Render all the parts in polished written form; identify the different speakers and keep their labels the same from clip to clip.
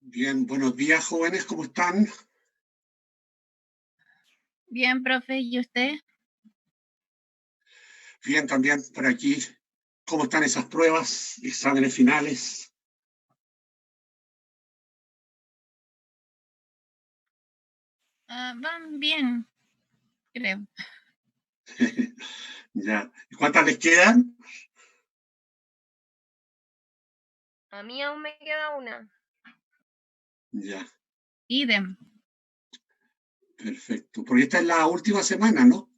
Speaker 1: Bien, buenos días, jóvenes, ¿cómo están?
Speaker 2: Bien, profe, ¿y usted?
Speaker 1: Bien, también por aquí. ¿Cómo están esas pruebas, exámenes finales?
Speaker 2: Van bien, creo.
Speaker 1: Ya. ¿Y cuántas les quedan?
Speaker 3: A mí aún me queda una.
Speaker 1: Ya,
Speaker 2: Idem.
Speaker 1: perfecto. Porque esta es la última semana, ¿no?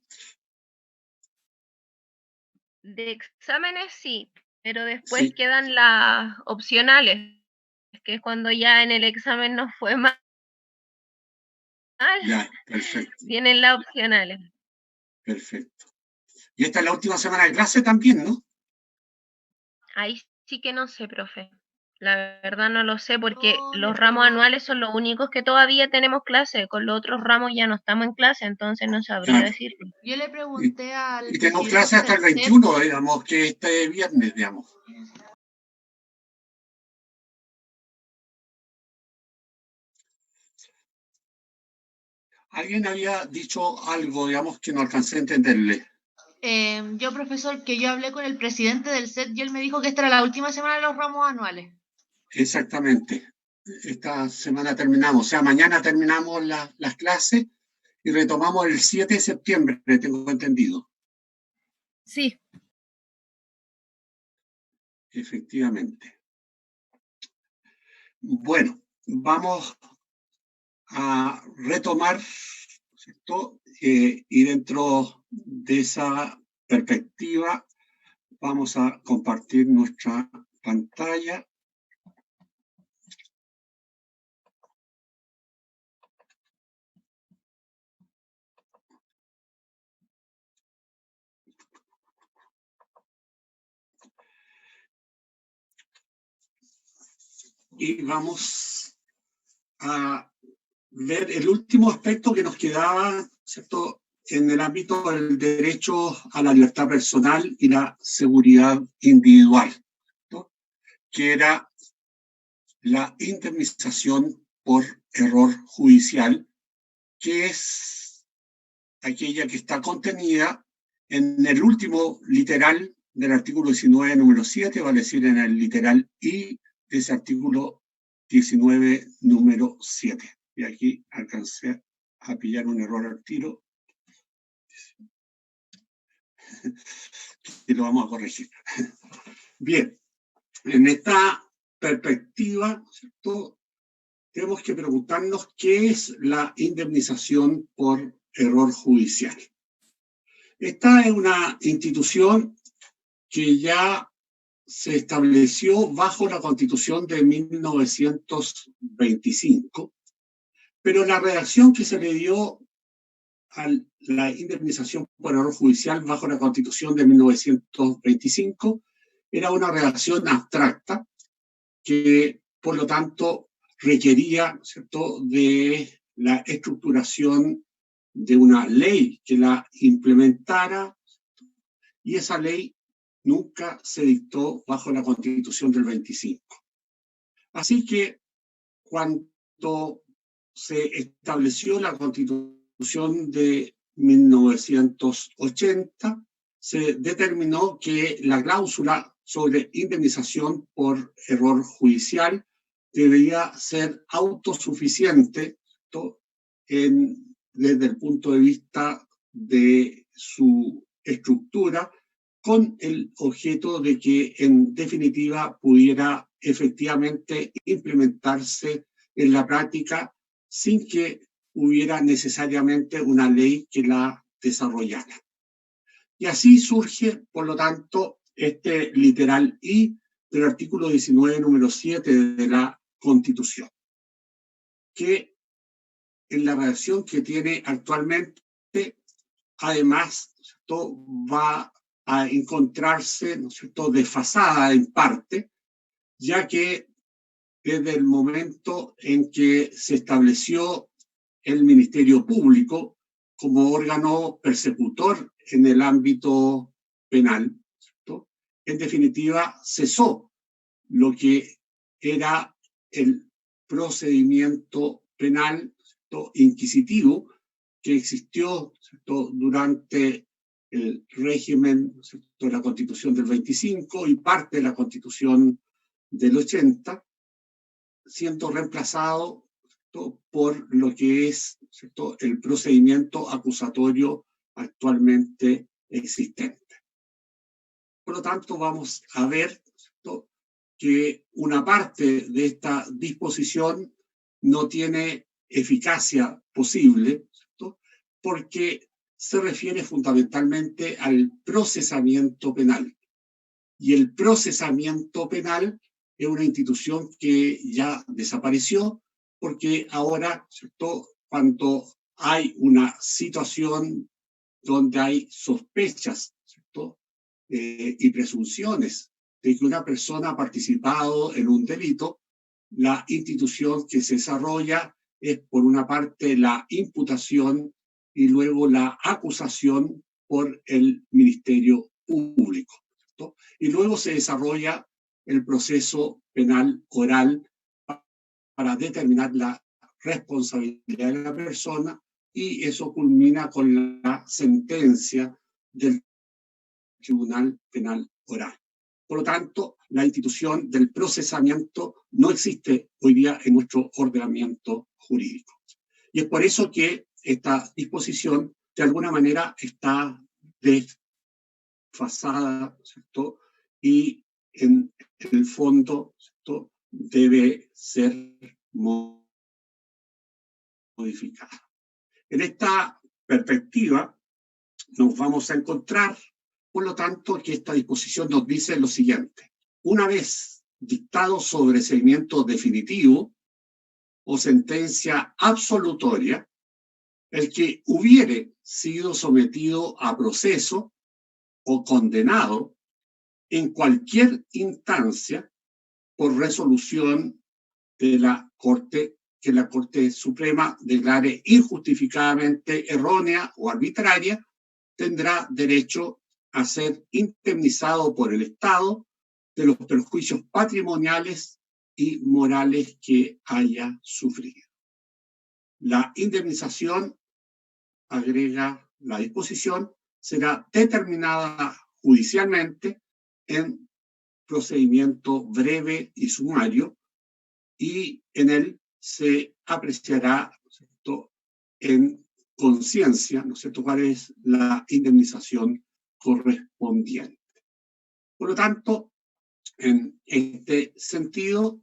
Speaker 3: De exámenes sí, pero después
Speaker 1: Sí.
Speaker 3: quedan las opcionales, que es cuando ya en el examen nos fue mal.
Speaker 1: Ya, perfecto,
Speaker 3: Vienen las opcionales.
Speaker 1: perfecto. Y esta es la última semana de clase también, ¿no?
Speaker 3: Ahí sí que no sé, profe. La verdad no lo sé porque los ramos anuales son los únicos que todavía tenemos clase. Con los otros ramos ya no estamos en clase, entonces no sabría
Speaker 1: Claro.
Speaker 3: decirlo.
Speaker 4: Yo le pregunté al
Speaker 1: Y tenemos
Speaker 4: presidente
Speaker 1: clase hasta el
Speaker 4: del
Speaker 1: 21, digamos, que este viernes, digamos. Alguien había dicho algo, digamos, que no alcancé a entenderle.
Speaker 4: yo, profesor, que yo hablé con el presidente del SET y él me dijo que esta era la última semana de los ramos anuales.
Speaker 1: Exactamente. Esta semana terminamos, o sea, mañana terminamos las clases y retomamos el 7 de septiembre, tengo entendido.
Speaker 2: Sí.
Speaker 1: Efectivamente. Bueno, vamos a retomar, ¿cierto? Y dentro de esa perspectiva vamos a compartir nuestra pantalla. Y vamos a ver el último aspecto que nos quedaba, ¿cierto?, en el ámbito del derecho a la libertad personal y la seguridad individual, ¿no?, que era la indemnización por error judicial, que es aquella que está contenida en el último literal del artículo 19, número 7, vale decir, en el literal I de ese artículo 19, número 7. Y aquí alcancé a pillar un error al tiro y lo vamos a corregir. Bien, en esta perspectiva, ¿cierto?, tenemos que preguntarnos qué es la indemnización por error judicial. Esta es una institución que ya se estableció bajo la Constitución de 1925, pero la redacción que se le dio a la indemnización por error judicial bajo la Constitución de 1925 era una redacción abstracta que, por lo tanto, requería, ¿cierto?, de la estructuración de una ley que la implementara, y esa ley nunca se dictó bajo la Constitución del 25. Así que cuando se estableció la Constitución de 1980, se determinó que la cláusula sobre indemnización por error judicial debería ser autosuficiente desde el punto de vista de su estructura, con el objeto de que en definitiva pudiera efectivamente implementarse en la práctica sin que hubiera necesariamente una ley que la desarrollara. Y así surge, por lo tanto, este literal I del artículo 19, número 7 de la Constitución, que en la redacción que tiene actualmente, además, ¿cierto?, va a encontrarse, ¿no es cierto?, desfasada en parte, ya que desde el momento en que se estableció el Ministerio Público como órgano persecutor en el ámbito penal, ¿cierto? En definitiva, cesó lo que era el procedimiento penal, ¿cierto?, inquisitivo que existió, ¿cierto?, durante el régimen, ¿cierto?, de la Constitución del 25 y parte de la Constitución del 80, siendo reemplazado, ¿cierto?, por lo que es, ¿cierto?, el procedimiento acusatorio actualmente existente. Por lo tanto, vamos a ver, ¿cierto?, que una parte de esta disposición no tiene eficacia posible, ¿cierto?, porque se refiere fundamentalmente al procesamiento penal. Y el procesamiento penal es una institución que ya desapareció, porque ahora, ¿cierto?, cuando hay una situación donde hay sospechas, ¿cierto?, y presunciones de que una persona ha participado en un delito, la institución que se desarrolla es, por una parte, la imputación y luego la acusación por el Ministerio Público, ¿cierto? Y luego se desarrolla el proceso penal oral para determinar la responsabilidad de la persona, y eso culmina con la sentencia del Tribunal Penal Oral. Por lo tanto, la institución del procesamiento no existe hoy día en nuestro ordenamiento jurídico. Y es por eso que esta disposición, de alguna manera, está desfasada, ¿cierto?, y en el fondo, ¿cierto?, debe ser modificada. En esta perspectiva, nos vamos a encontrar, por lo tanto, que esta disposición nos dice lo siguiente: una vez dictado sobreseimiento definitivo o sentencia absolutoria, el que hubiere sido sometido a proceso o condenado en cualquier instancia por resolución de la Corte, que la Corte Suprema declare injustificadamente errónea o arbitraria, tendrá derecho a ser indemnizado por el Estado de los perjuicios patrimoniales y morales que haya sufrido. La indemnización, agrega la disposición, será determinada judicialmente en procedimiento breve y sumario, y en él se apreciará, ¿cierto?, en conciencia, ¿no es cierto?, cuál es la indemnización correspondiente. Por lo tanto, en este sentido,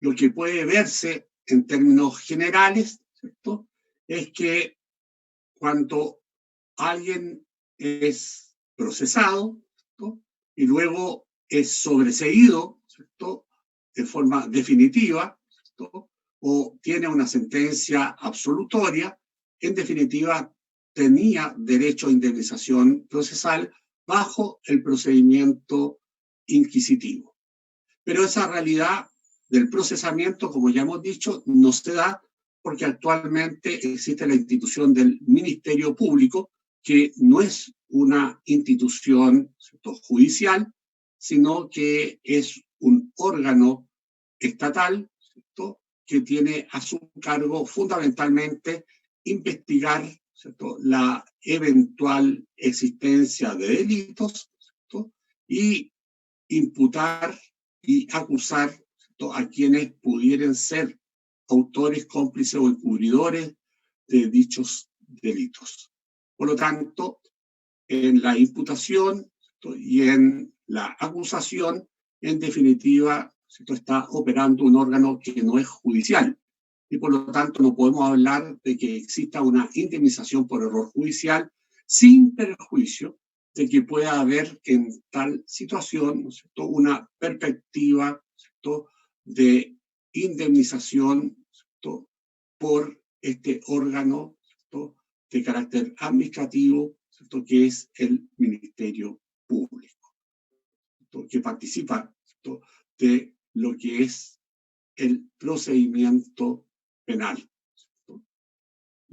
Speaker 1: lo que puede verse en términos generales, ¿cierto?, es que cuando alguien es procesado, ¿cierto?, y luego es sobreseído, ¿cierto?, de forma definitiva, ¿cierto?, o tiene una sentencia absolutoria, en definitiva, tenía derecho a indemnización procesal bajo el procedimiento inquisitivo. Pero esa realidad del procesamiento, como ya hemos dicho, no se da porque actualmente existe la institución del Ministerio Público, que no es una institución, ¿cierto?, judicial, sino que es un órgano estatal, ¿cierto?, que tiene a su cargo fundamentalmente investigar, ¿cierto?, la eventual existencia de delitos, ¿cierto?, y imputar y acusar, ¿cierto?, a quienes pudieran ser autores, cómplices o encubridores de dichos delitos. Por lo tanto, en la imputación, ¿cierto?, y en la acusación, en definitiva, ¿cierto?, está operando un órgano que no es judicial, y por lo tanto no podemos hablar de que exista una indemnización por error judicial sin perjuicio de que pueda haber en tal situación, ¿no es cierto?, una perspectiva, ¿cierto?, de indemnización, ¿cierto?, por este órgano, ¿cierto?, de carácter administrativo, ¿cierto?, que es el Ministerio Público, ¿cierto?, que participa, ¿cierto?, de lo que es el procedimiento penal, ¿cierto?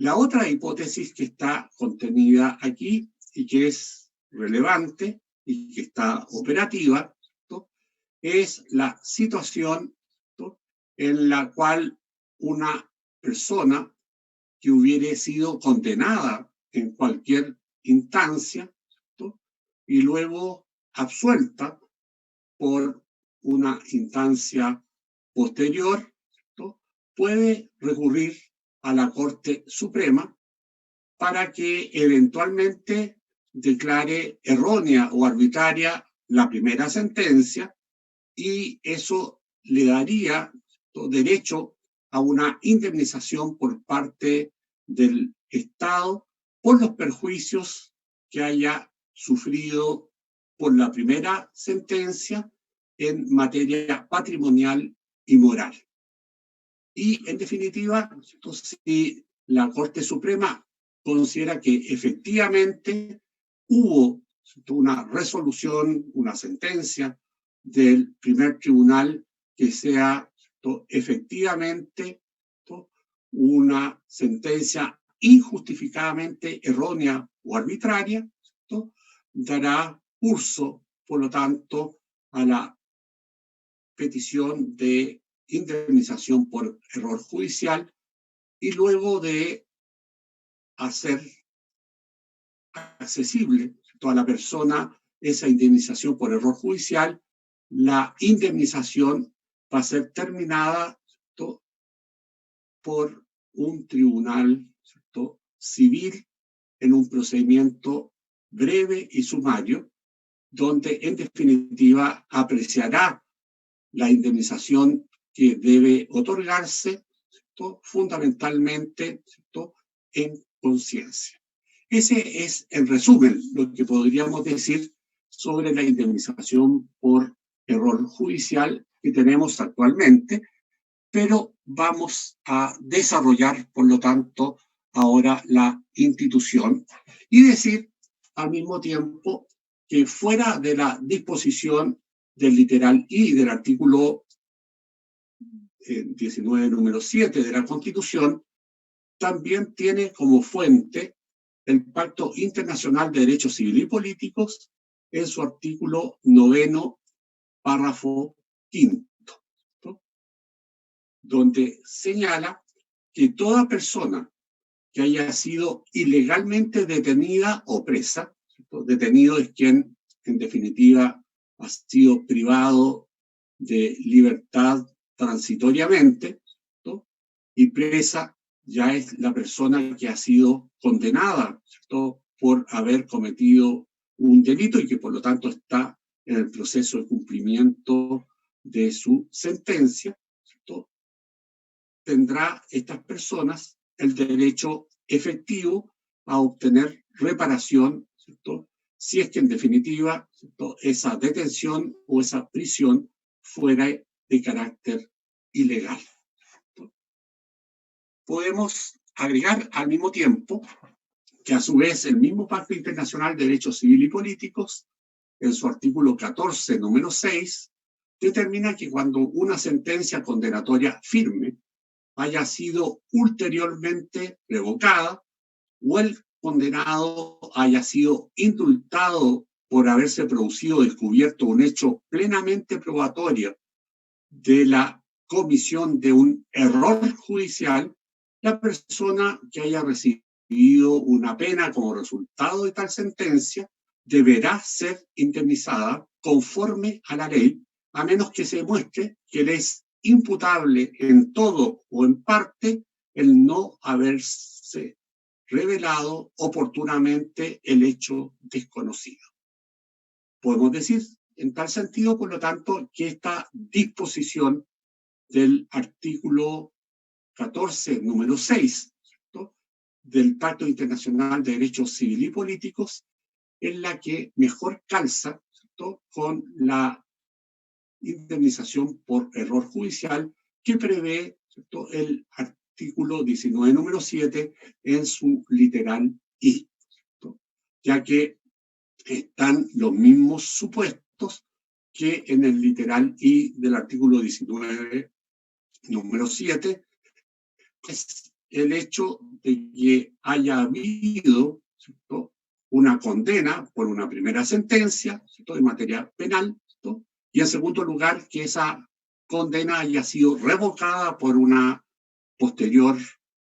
Speaker 1: La otra hipótesis que está contenida aquí y que es relevante y que está operativa, ¿no?, es la situación, ¿no?, en la cual una persona que hubiere sido condenada en cualquier instancia, ¿no?, y luego absuelta por una instancia posterior, ¿no?, puede recurrir a la Corte Suprema para que eventualmente declare errónea o arbitraria la primera sentencia, y eso le daría derecho a una indemnización por parte del Estado por los perjuicios que haya sufrido por la primera sentencia en materia patrimonial y moral. Y, en definitiva, si la Corte Suprema considera que efectivamente hubo una resolución, una sentencia del primer tribunal que sea efectivamente una sentencia injustificadamente errónea o arbitraria, dará curso, por lo tanto, a la petición de indemnización por error judicial, y luego de hacer accesible a la persona esa indemnización por error judicial, la indemnización va a ser terminada, ¿cierto?, por un tribunal, ¿cierto?, civil en un procedimiento breve y sumario, donde en definitiva apreciará la indemnización que debe otorgarse, ¿cierto?, fundamentalmente, ¿cierto?, en conciencia. Ese es, en resumen, lo que podríamos decir sobre la indemnización por error judicial que tenemos actualmente, pero vamos a desarrollar, por lo tanto, ahora la institución y decir al mismo tiempo que fuera de la disposición del literal I del artículo 19, número 7 de la Constitución, también tiene como fuente el Pacto Internacional de Derechos Civiles y Políticos en su artículo 9, párrafo 5, ¿no?, donde señala que toda persona que haya sido ilegalmente detenida o presa, ¿cierto?, detenido es quien, en definitiva, ha sido privado de libertad transitoriamente, ¿cierto?, y presa ya es la persona que ha sido condenada, ¿cierto?, por haber cometido un delito y que por lo tanto está en el proceso de cumplimiento de su sentencia, ¿cierto?, tendrá estas personas el derecho efectivo a obtener reparación, ¿cierto?, si es que en definitiva, ¿cierto?, esa detención o esa prisión fuera de carácter ilegal. Podemos agregar al mismo tiempo que a su vez el mismo Pacto Internacional de Derechos Civiles y Políticos, en su artículo 14, número 6, determina que cuando una sentencia condenatoria firme haya sido ulteriormente revocada o el condenado haya sido indultado por haberse producido o descubierto un hecho plenamente probatorio de la comisión de un error judicial, la persona que haya recibido una pena como resultado de tal sentencia deberá ser indemnizada conforme a la ley, a menos que se demuestre que le es imputable en todo o en parte el no haberse revelado oportunamente el hecho desconocido. Podemos decir, en tal sentido, por lo tanto, que esta disposición del artículo 14, número 6, ¿cierto?, del Pacto Internacional de Derechos Civiles y Políticos es la que mejor calza, ¿cierto?, con la indemnización por error judicial que prevé, ¿cierto?, el artículo 19, número 7 en su literal I, ¿cierto?, ya que están los mismos supuestos que en el literal I del artículo 19, número 7, es el hecho de que haya habido, ¿cierto?, una condena por una primera sentencia, ¿cierto?, en materia penal, ¿cierto?, y en segundo lugar, que esa condena haya sido revocada por una posterior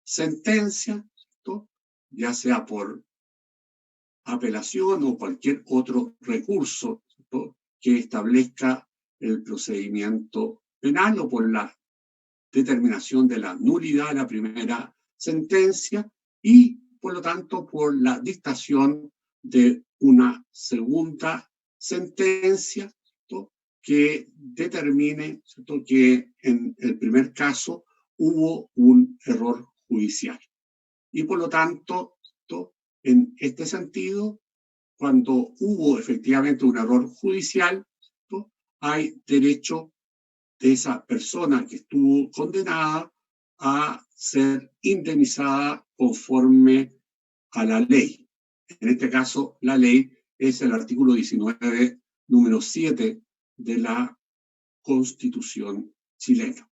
Speaker 1: sentencia, ¿cierto?, ya sea por apelación o cualquier otro recurso, ¿cierto?, que establezca el procedimiento penal o por la determinación de la nulidad de la primera sentencia y, por lo tanto, por la dictación de una segunda sentencia, ¿cierto?, que determine, ¿cierto?, que en el primer caso hubo un error judicial. Y, por lo tanto, ¿cierto?, en este sentido, cuando hubo efectivamente un error judicial, ¿cierto?, hay derecho de esa persona que estuvo condenada a ser indemnizada conforme a la ley. En este caso, la ley es el artículo 19, número 7 de la Constitución chilena.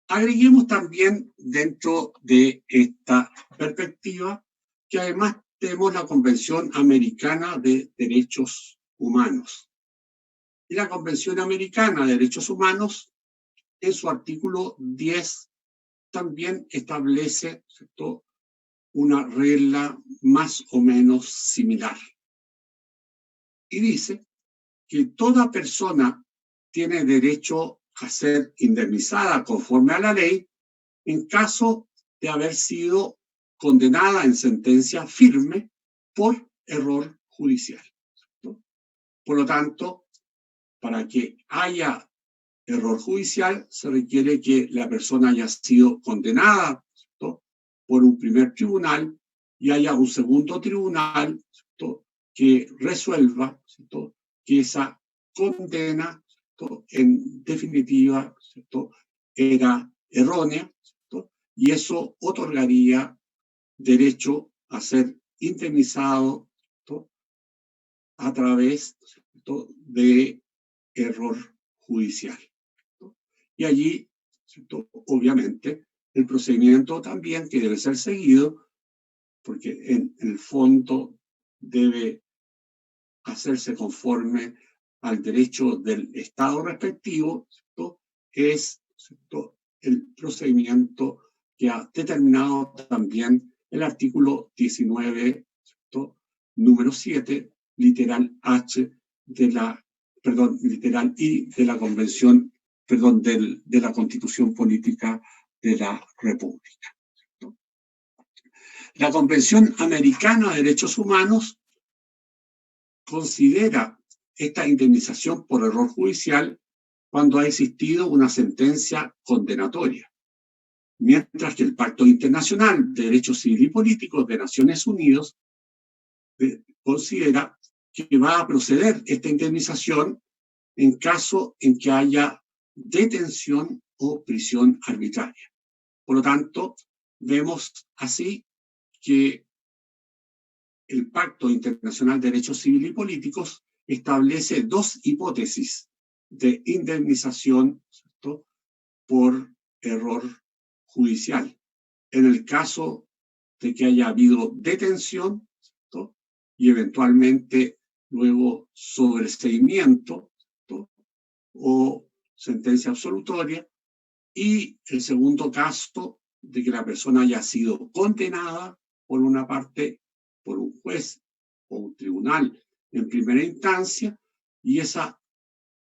Speaker 1: Agreguemos también dentro de esta perspectiva que además tenemos la Convención Americana de Derechos Humanos. Y la Convención Americana de Derechos Humanos, en su artículo 10, también establece, ¿cierto?, una regla más o menos similar. Y dice que toda persona tiene derecho a ser indemnizada conforme a la ley en caso de haber sido condenada en sentencia firme por error judicial, ¿cierto? Por lo tanto, para que haya error judicial, se requiere que la persona haya sido condenada, ¿cierto?, por un primer tribunal y haya un segundo tribunal, ¿cierto?, que resuelva, ¿cierto?, que esa condena, ¿cierto?, en definitiva, ¿cierto?, era errónea, ¿cierto?, y eso otorgaría derecho a ser indemnizado, ¿cierto?, a través, ¿cierto?, de error judicial. Y allí, ¿cierto?, obviamente, el procedimiento también que debe ser seguido, porque en el fondo debe hacerse conforme al derecho del Estado respectivo, ¿cierto?, es, ¿cierto?, el procedimiento que ha determinado también el artículo 19, ¿cierto?, número 7, literal H de la, literal I de la Convención, de la Constitución Política de la República, ¿cierto? La Convención Americana de Derechos Humanos considera esta indemnización por error judicial cuando ha existido una sentencia condenatoria, mientras que el Pacto Internacional de Derechos Civiles y Políticos de Naciones Unidas considera que va a proceder esta indemnización en caso en que haya detención o prisión arbitraria. Por lo tanto, vemos así que el Pacto Internacional de Derechos Civiles y Políticos establece dos hipótesis de indemnización, ¿cierto?, por error judicial. En el caso de que haya habido detención, ¿cierto?, y eventualmente luego sobreseimiento, ¿cierto?, o sentencia absolutoria, y el segundo caso de que la persona haya sido condenada por una parte, por un juez o un tribunal en primera instancia, y esa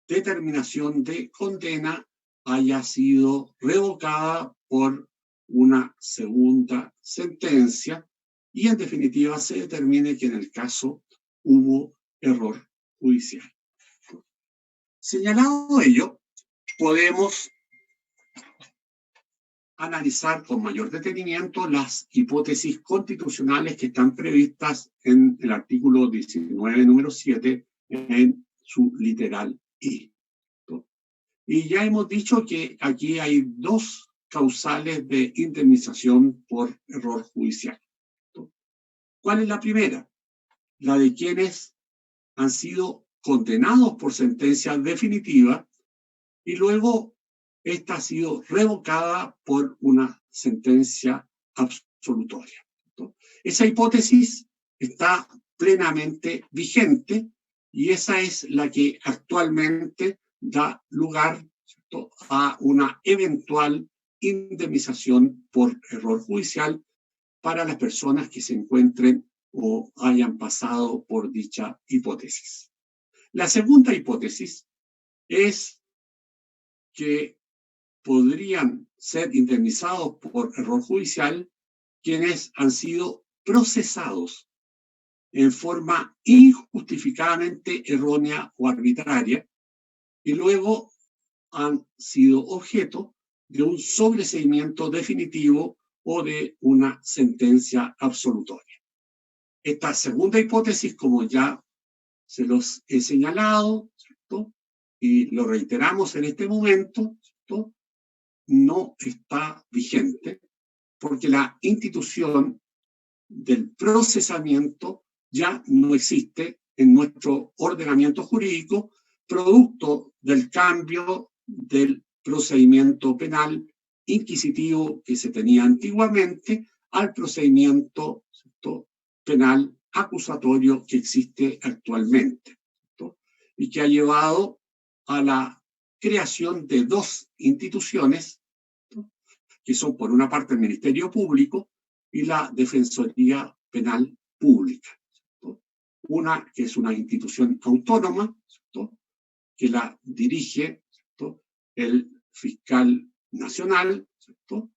Speaker 1: determinación de condena haya sido revocada por una segunda sentencia y en definitiva se determine que en el caso hubo error judicial. Señalado ello, podemos analizar con mayor detenimiento las hipótesis constitucionales que están previstas en el artículo 19, número 7, en su literal I. Y ya hemos dicho que aquí hay dos causales de indemnización por error judicial. ¿Cuál es la primera? La de quienes han sido condenados por sentencia definitiva y luego esta ha sido revocada por una sentencia absolutoria. ¿Cierto? Esa hipótesis está plenamente vigente y esa es la que actualmente da lugar, ¿cierto?, a una eventual indemnización por error judicial para las personas que se encuentren o hayan pasado por dicha hipótesis. La segunda hipótesis es que podrían ser indemnizados por error judicial quienes han sido procesados en forma injustificadamente errónea o arbitraria y luego han sido objeto de un sobreseimiento definitivo o de una sentencia absolutoria. Esta segunda hipótesis, como ya se los he señalado, ¿cierto?, y lo reiteramos en este momento, ¿cierto?, no está vigente porque la institución del procesamiento ya no existe en nuestro ordenamiento jurídico, producto del cambio del procedimiento penal inquisitivo que se tenía antiguamente al procedimiento, ¿cierto?, penal acusatorio que existe actualmente, ¿cierto?, y que ha llevado a la creación de dos instituciones, ¿cierto?, que son por una parte el Ministerio Público y la Defensoría Penal Pública, ¿cierto? Una que es una institución autónoma, ¿cierto?, que la dirige, ¿cierto?, el fiscal nacional, ¿cierto?,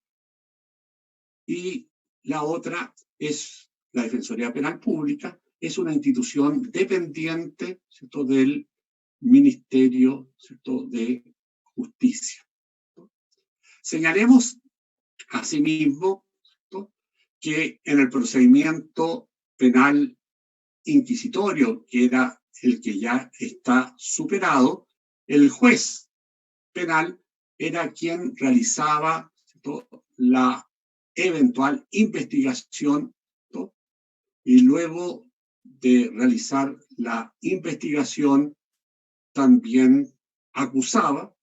Speaker 1: y la otra es la Defensoría Penal Pública, es una institución dependiente, ¿cierto?, del Ministerio, ¿cierto?, de Justicia, ¿cierto? Señalemos asimismo, ¿cierto?, que en el procedimiento penal inquisitorio, que era el que ya está superado, el juez penal era quien realizaba, ¿cierto?, la eventual investigación, ¿cierto?, y luego de realizar la investigación también acusaba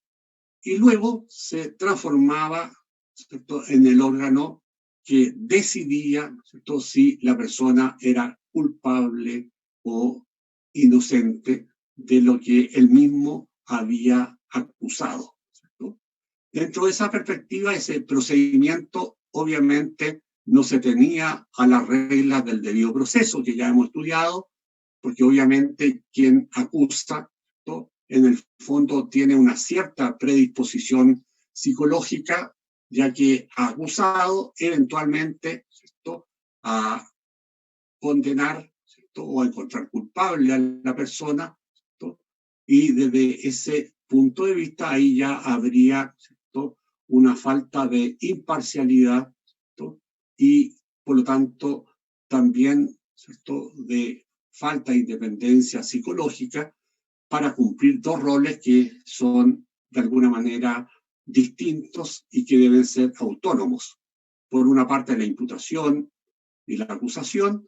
Speaker 1: y luego se transformaba, ¿cierto?, en el órgano que decidía, ¿cierto?, si la persona era culpable o inocente de lo que él mismo había acusado, ¿cierto? Dentro de esa perspectiva, ese procedimiento obviamente no se tenía a las reglas del debido proceso que ya hemos estudiado, porque obviamente quien acusa, ¿cierto?, en el fondo tiene una cierta predisposición psicológica, ya que ha acusado eventualmente, ¿cierto?, a condenar, ¿cierto?, o a encontrar culpable a la persona, ¿cierto?, y desde ese punto de vista ahí ya habría, ¿cierto?, una falta de imparcialidad, ¿cierto?, y por lo tanto también, ¿cierto?, de falta de independencia psicológica para cumplir dos roles que son de alguna manera distintos y que deben ser autónomos. Por una parte, la imputación y la acusación,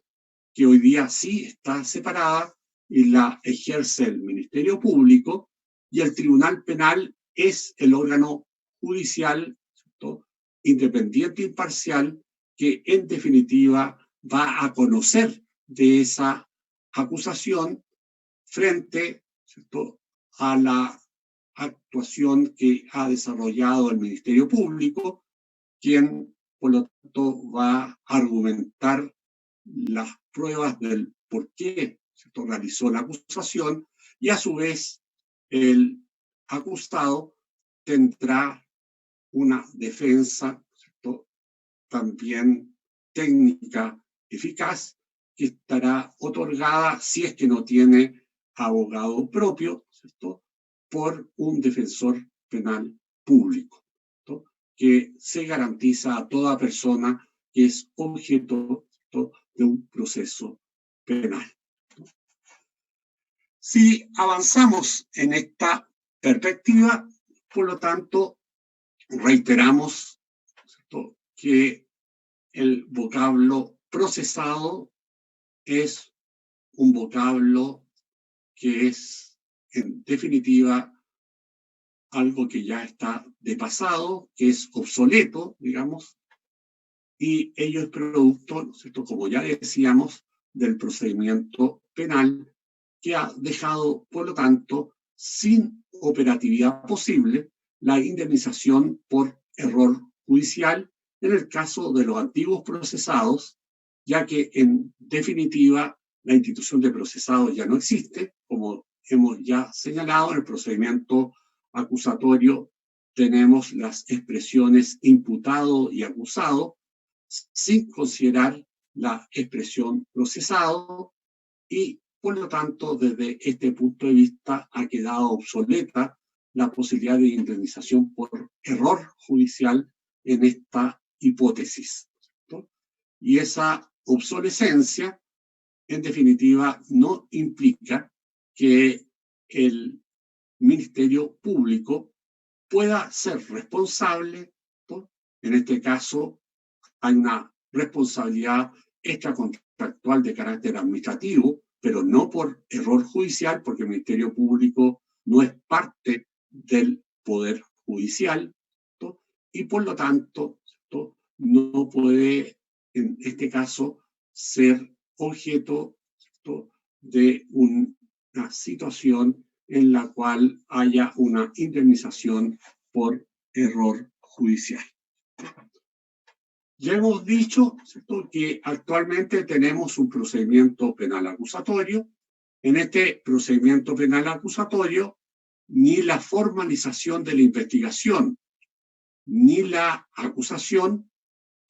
Speaker 1: que hoy día sí está separada y la ejerce el Ministerio Público, y el Tribunal Penal es el órgano judicial, ¿cierto?, independiente e imparcial, que en definitiva va a conocer de esa acusación frente, ¿cierto?, a la actuación que ha desarrollado el Ministerio Público, quien, por lo tanto, va a argumentar las pruebas del por qué, ¿cierto?, realizó la acusación, y a su vez el acusado tendrá una defensa, ¿cierto?, también técnica eficaz, que estará otorgada, si es que no tiene abogado propio, ¿cierto?, por un defensor penal público, ¿cierto?, que se garantiza a toda persona que es objeto, ¿cierto?, de un proceso penal. Si avanzamos en esta perspectiva, por lo tanto, reiteramos, ¿cierto?, que el vocablo procesado es un vocablo que es, en definitiva, algo que ya está de pasado, que es obsoleto, digamos, y ello es producto, ¿no es cierto?, como ya decíamos, del procedimiento penal, que ha dejado, por lo tanto, sin operatividad posible la indemnización por error judicial en el caso de los antiguos procesados, ya que en definitiva la institución de procesados ya no existe, como hemos ya señalado en el procedimiento acusatorio. Tenemos las expresiones imputado y acusado, sin considerar la expresión procesado, y por lo tanto desde este punto de vista ha quedado obsoleta la posibilidad de indemnización por error judicial en esta hipótesis, ¿no? Y esa obsolescencia en definitiva no implica que el Ministerio Público pueda ser responsable, ¿no? En este caso hay una responsabilidad extracontractual de carácter administrativo, pero no por error judicial, porque el Ministerio Público no es parte del Poder Judicial, ¿no? Y por lo tanto, ¿no?, no puede, en este caso, ser objeto, ¿no?, de una situación en la cual haya una indemnización por error judicial. Ya hemos dicho, ¿cierto?, que actualmente tenemos un procedimiento penal acusatorio. En este procedimiento penal acusatorio, ni la formalización de la investigación ni la acusación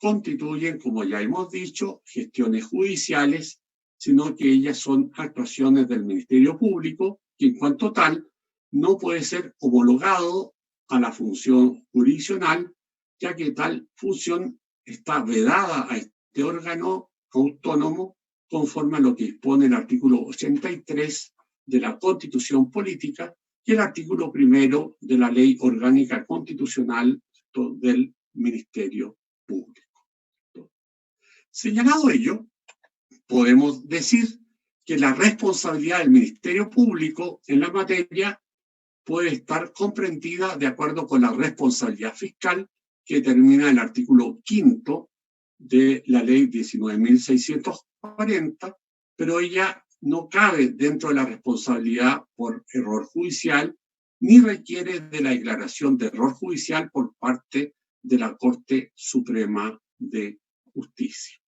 Speaker 1: constituyen, como ya hemos dicho, gestiones judiciales, sino que ellas son actuaciones del Ministerio Público, que en cuanto tal no puede ser homologado a la función jurisdiccional, ya que tal función está vedada a este órgano autónomo conforme a lo que dispone el artículo 83 de la Constitución Política y el artículo 1 de la Ley Orgánica Constitucional del Ministerio Público. Señalado ello, podemos decir que la responsabilidad del Ministerio Público en la materia puede estar comprendida de acuerdo con la responsabilidad fiscal que determina el artículo 5 de la Ley 19.640, pero ella no cabe dentro de la responsabilidad por error judicial, ni requiere de la declaración de error judicial por parte de la Corte Suprema de Justicia.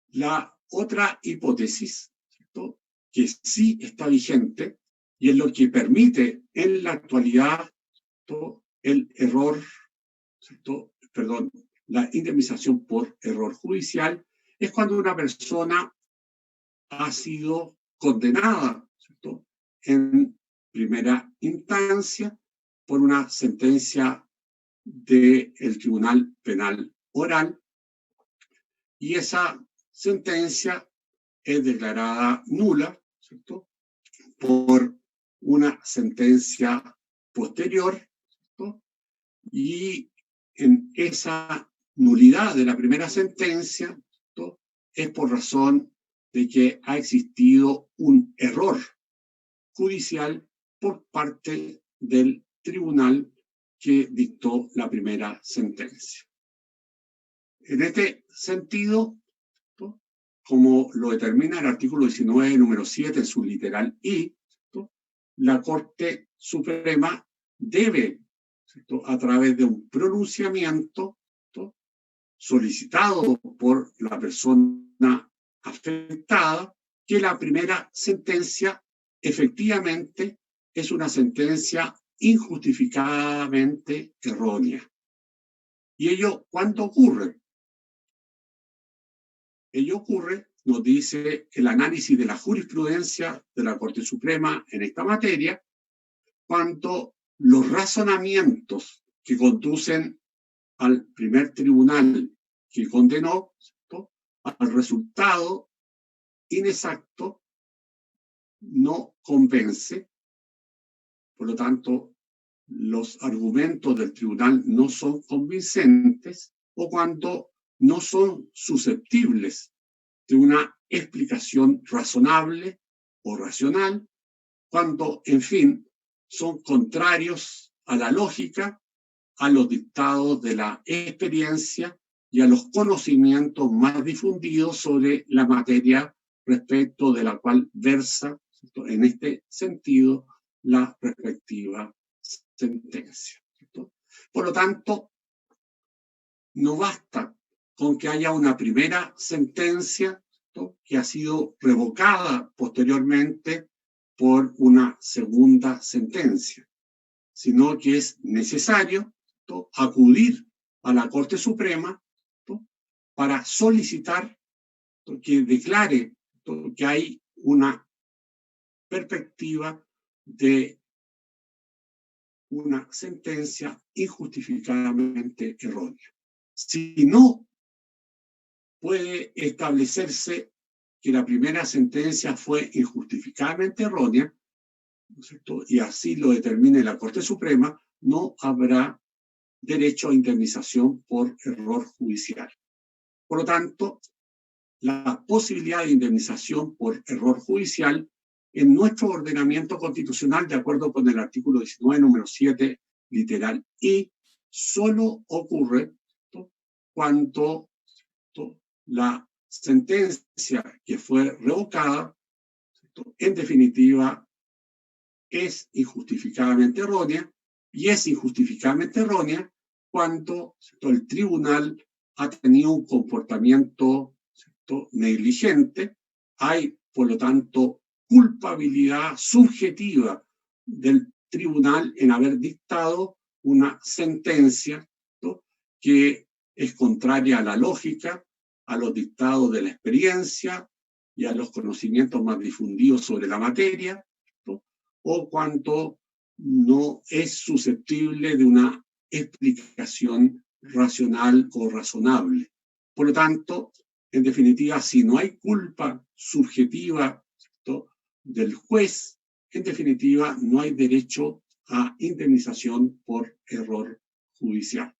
Speaker 1: La otra hipótesis, ¿cierto?, que sí está vigente y es lo que permite en la actualidad el error, ¿cierto?, perdón, la indemnización por error judicial, es cuando una persona ha sido condenada, ¿cierto?, en primera instancia por una sentencia del Tribunal Penal Oral, y esa sentencia es declarada nula, ¿cierto?, por una sentencia posterior, ¿cierto?, y en esa nulidad de la primera sentencia, ¿cierto?, es por razón de que ha existido un error judicial por parte del tribunal que dictó la primera sentencia. En este sentido, ¿no?, como lo determina el artículo 19, número 7, en su literal I, ¿no?, la Corte Suprema debe, ¿cierto?, a través de un pronunciamiento, ¿no?, solicitado por la persona afectada, que la primera sentencia efectivamente es una sentencia injustificadamente errónea. ¿Y ello cuándo ocurre? Ello ocurre, nos dice el análisis de la jurisprudencia de la Corte Suprema en esta materia, cuando los razonamientos que conducen al primer tribunal que condenó, ¿cierto?, al resultado inexacto no convence, por lo tanto, los argumentos del tribunal no son convincentes, o cuando no son susceptibles de una explicación razonable o racional, cuando, en fin, son contrarios a la lógica, a los dictados de la experiencia y a los conocimientos más difundidos sobre la materia respecto de la cual versa, ¿cierto?, en este sentido, la respectiva sentencia, ¿cierto? Por lo tanto, no basta con que haya una primera sentencia, ¿cierto?, que ha sido revocada posteriormente por una segunda sentencia, sino que es necesario, ¿cierto?, acudir a la Corte Suprema, ¿cierto?, para solicitar, ¿cierto?, que declare, ¿cierto?, que hay una perspectiva de una sentencia injustificadamente errónea. Si no puede establecerse que la primera sentencia fue injustificadamente errónea, ¿no es cierto?, y así lo determine la Corte Suprema, no habrá derecho a indemnización por error judicial. Por lo tanto, la posibilidad de indemnización por error judicial en nuestro ordenamiento constitucional, de acuerdo con el artículo 19, número 7, literal I, solo ocurre, ¿cierto?, cuando, ¿cierto?, la sentencia que fue revocada, ¿cierto?, en definitiva, es injustificadamente errónea, y es injustificadamente errónea cuando, ¿cierto?, el tribunal ha tenido un comportamiento, ¿cierto?, negligente. Hay, por lo tanto, culpabilidad subjetiva del tribunal en haber dictado una sentencia, ¿cierto?, que es contraria a la lógica, a los dictados de la experiencia y a los conocimientos más difundidos sobre la materia, ¿cierto?, o cuando no es susceptible de una explicación racional o razonable. Por lo tanto, en definitiva, si no hay culpa subjetiva, ¿cierto?, del juez, en definitiva, no hay derecho a indemnización por error judicial.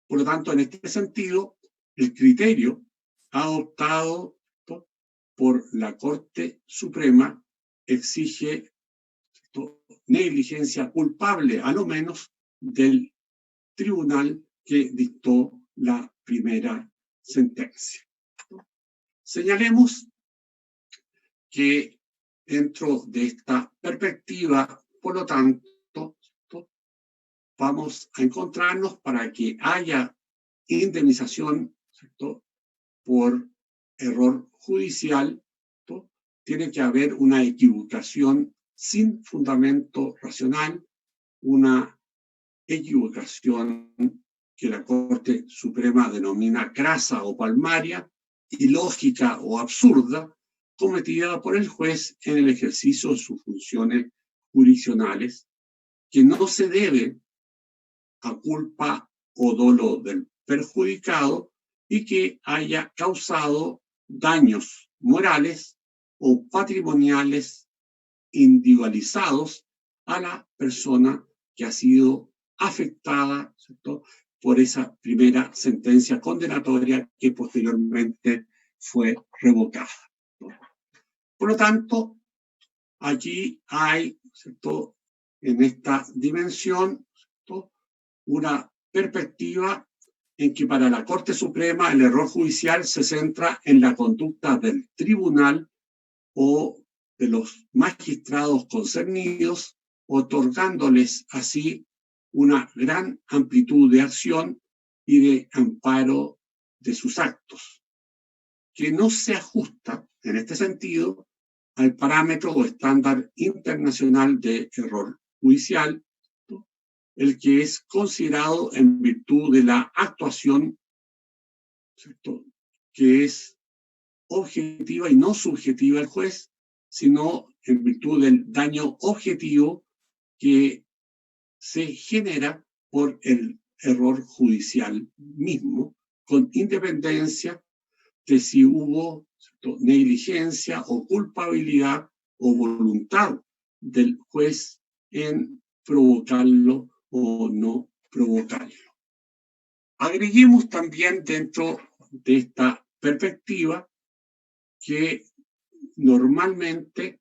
Speaker 1: Por lo tanto, en este sentido, el criterio adoptado, ¿cierto?, por la Corte Suprema exige, ¿cierto?, negligencia culpable, a lo menos, del tribunal que dictó la primera sentencia. Señalemos que dentro de esta perspectiva, por lo tanto, ¿cierto?, vamos a encontrarnos para que haya indemnización, ¿cierto?, por error judicial, ¿cierto?, tiene que haber una equivocación sin fundamento racional, una equivocación que la Corte Suprema denomina crasa o palmaria, ilógica o absurda, cometida por el juez en el ejercicio de sus funciones jurisdiccionales, que no se debe a culpa o dolo del perjudicado y que haya causado daños morales o patrimoniales individualizados a la persona que ha sido afectada, ¿cierto?, por esa primera sentencia condenatoria que posteriormente fue revocada, ¿no? Por lo tanto, aquí hay, ¿cierto?, en esta dimensión, ¿cierto?, una perspectiva en que para la Corte Suprema el error judicial se centra en la conducta del tribunal o de los magistrados concernidos, otorgándoles así una gran amplitud de acción y de amparo de sus actos, que no se ajusta, en este sentido, al parámetro o estándar internacional de error judicial, ¿no?, el que es considerado en virtud de la actuación, ¿cierto?, que es objetiva y no subjetiva del juez, sino en virtud del daño objetivo que se genera por el error judicial mismo, con independencia de si hubo, ¿cierto?, negligencia o culpabilidad o voluntad del juez en provocarlo o no provocarlo. Agreguemos también dentro de esta perspectiva que normalmente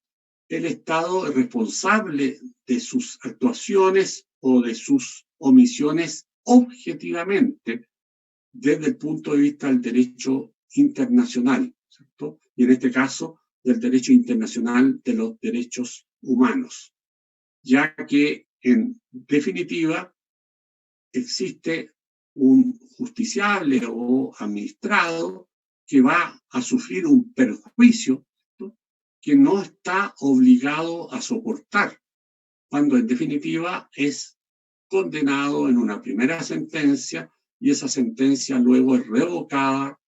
Speaker 1: el Estado es responsable de sus actuaciones o de sus omisiones objetivamente desde el punto de vista del derecho internacional, ¿cierto? Y en este caso, del derecho internacional de los derechos humanos, ya que en definitiva existe un justiciable o administrado que va a sufrir un perjuicio, ¿no?, que no está obligado a soportar, cuando en definitiva es condenado en una primera sentencia y esa sentencia luego es revocada,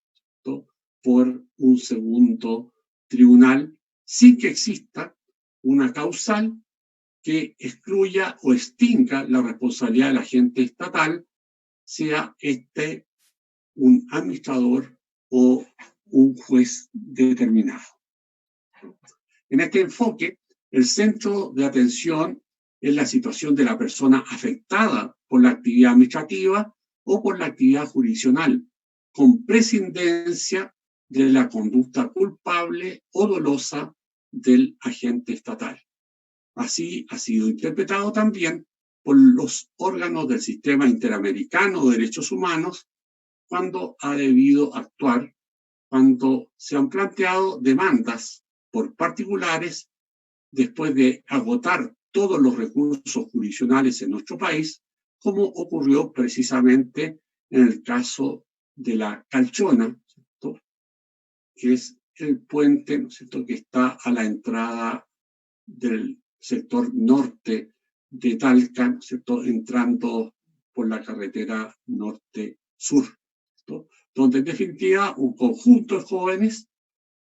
Speaker 1: ¿no?, por un segundo tribunal sin que exista una causal que excluya o extinga la responsabilidad del agente estatal, sea este un administrador o un juez determinado. En este enfoque, el centro de atención es la situación de la persona afectada por la actividad administrativa o por la actividad jurisdiccional, con prescindencia de la conducta culpable o dolosa del agente estatal. Así ha sido interpretado también por los órganos del Sistema Interamericano de Derechos Humanos cuando ha debido actuar, cuando se han planteado demandas por particulares después de agotar todos los recursos jurisdiccionales en nuestro país, como ocurrió precisamente en el caso de la Calchona, ¿cierto?, que es el puente, ¿no es cierto?, que está a la entrada del sector norte de Talca, ¿no es cierto?, entrando por la carretera norte-sur, ¿no?, donde en definitiva un conjunto de jóvenes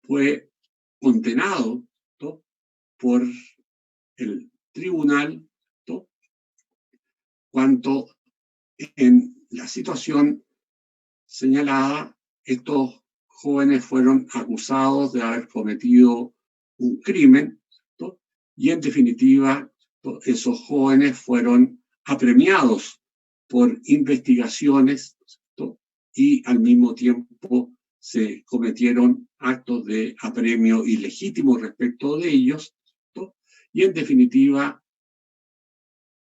Speaker 1: fue condenado, ¿no?, por el tribunal, ¿no?, cuando en la situación señalada estos jóvenes fueron acusados de haber cometido un crimen, ¿no?, y en definitiva esos jóvenes fueron apremiados por investigaciones, ¿no?, y al mismo tiempo se cometieron actos de apremio ilegítimo respecto de ellos, ¿no?, y en definitiva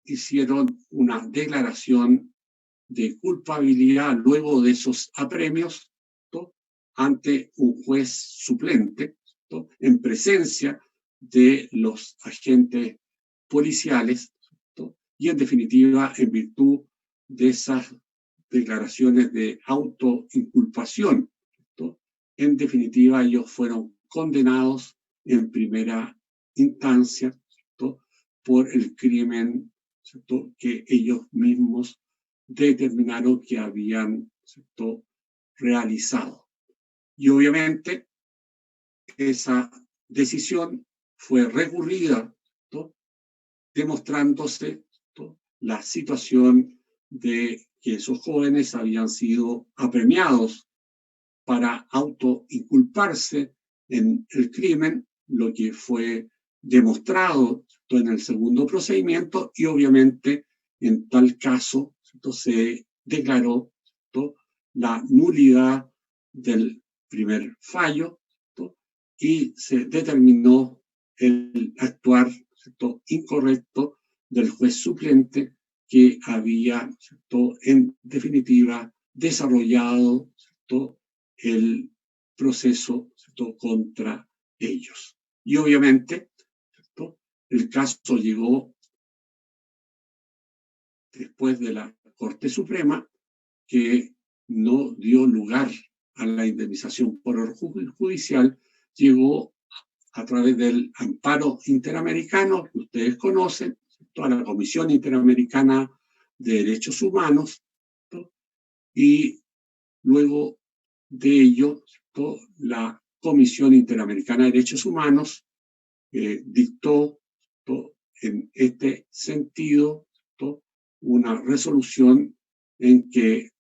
Speaker 1: hicieron una declaración de culpabilidad luego de esos apremios, ¿no?, ante un juez suplente, ¿no?, en presencia de los agentes policiales, ¿no?, y en definitiva en virtud de esas declaraciones de autoinculpación, ¿no?, en definitiva ellos fueron condenados en primera instancia, ¿no?, por el crimen, ¿cierto?, que ellos mismos determinaron que habían, ¿cierto?, realizado. Y obviamente esa decisión fue recurrida, ¿no?, demostrándose, ¿no?, la situación de que esos jóvenes habían sido apremiados para autoinculparse en el crimen, lo que fue demostrado en el segundo procedimiento, y obviamente en tal caso, ¿cierto?, se declaró, ¿cierto?, la nulidad del primer fallo, ¿cierto?, y se determinó el actuar, ¿cierto?, incorrecto del juez suplente que había, ¿cierto?, en definitiva desarrollado, ¿cierto?, el proceso, ¿cierto?, contra ellos. Y obviamente, ¿cierto?, el caso llegó después de la Corte Suprema, que no dio lugar a la indemnización por orden judicial, llegó a través del amparo interamericano que ustedes conocen, toda la Comisión Interamericana de Derechos Humanos, ¿no?, y luego de ello, ¿cierto?, la Comisión Interamericana de Derechos Humanos dictó, ¿cierto?, en este sentido, ¿cierto?, una resolución en que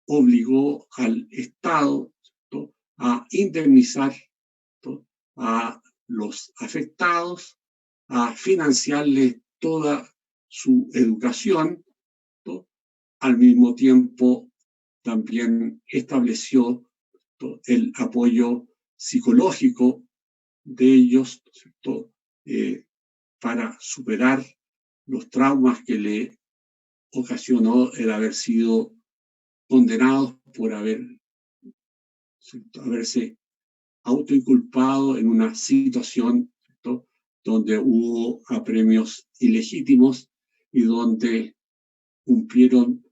Speaker 1: obligó al Estado, ¿cierto?, a indemnizar, ¿cierto?, a los afectados, a financiarles toda su educación, ¿cierto?, al mismo tiempo también estableció, ¿cierto?, el apoyo psicológico de ellos, ¿cierto?, para superar los traumas que le ocasionó el haber sido condenados por haberse autoinculpado en una situación, ¿cierto?, donde hubo apremios ilegítimos y donde cumplieron,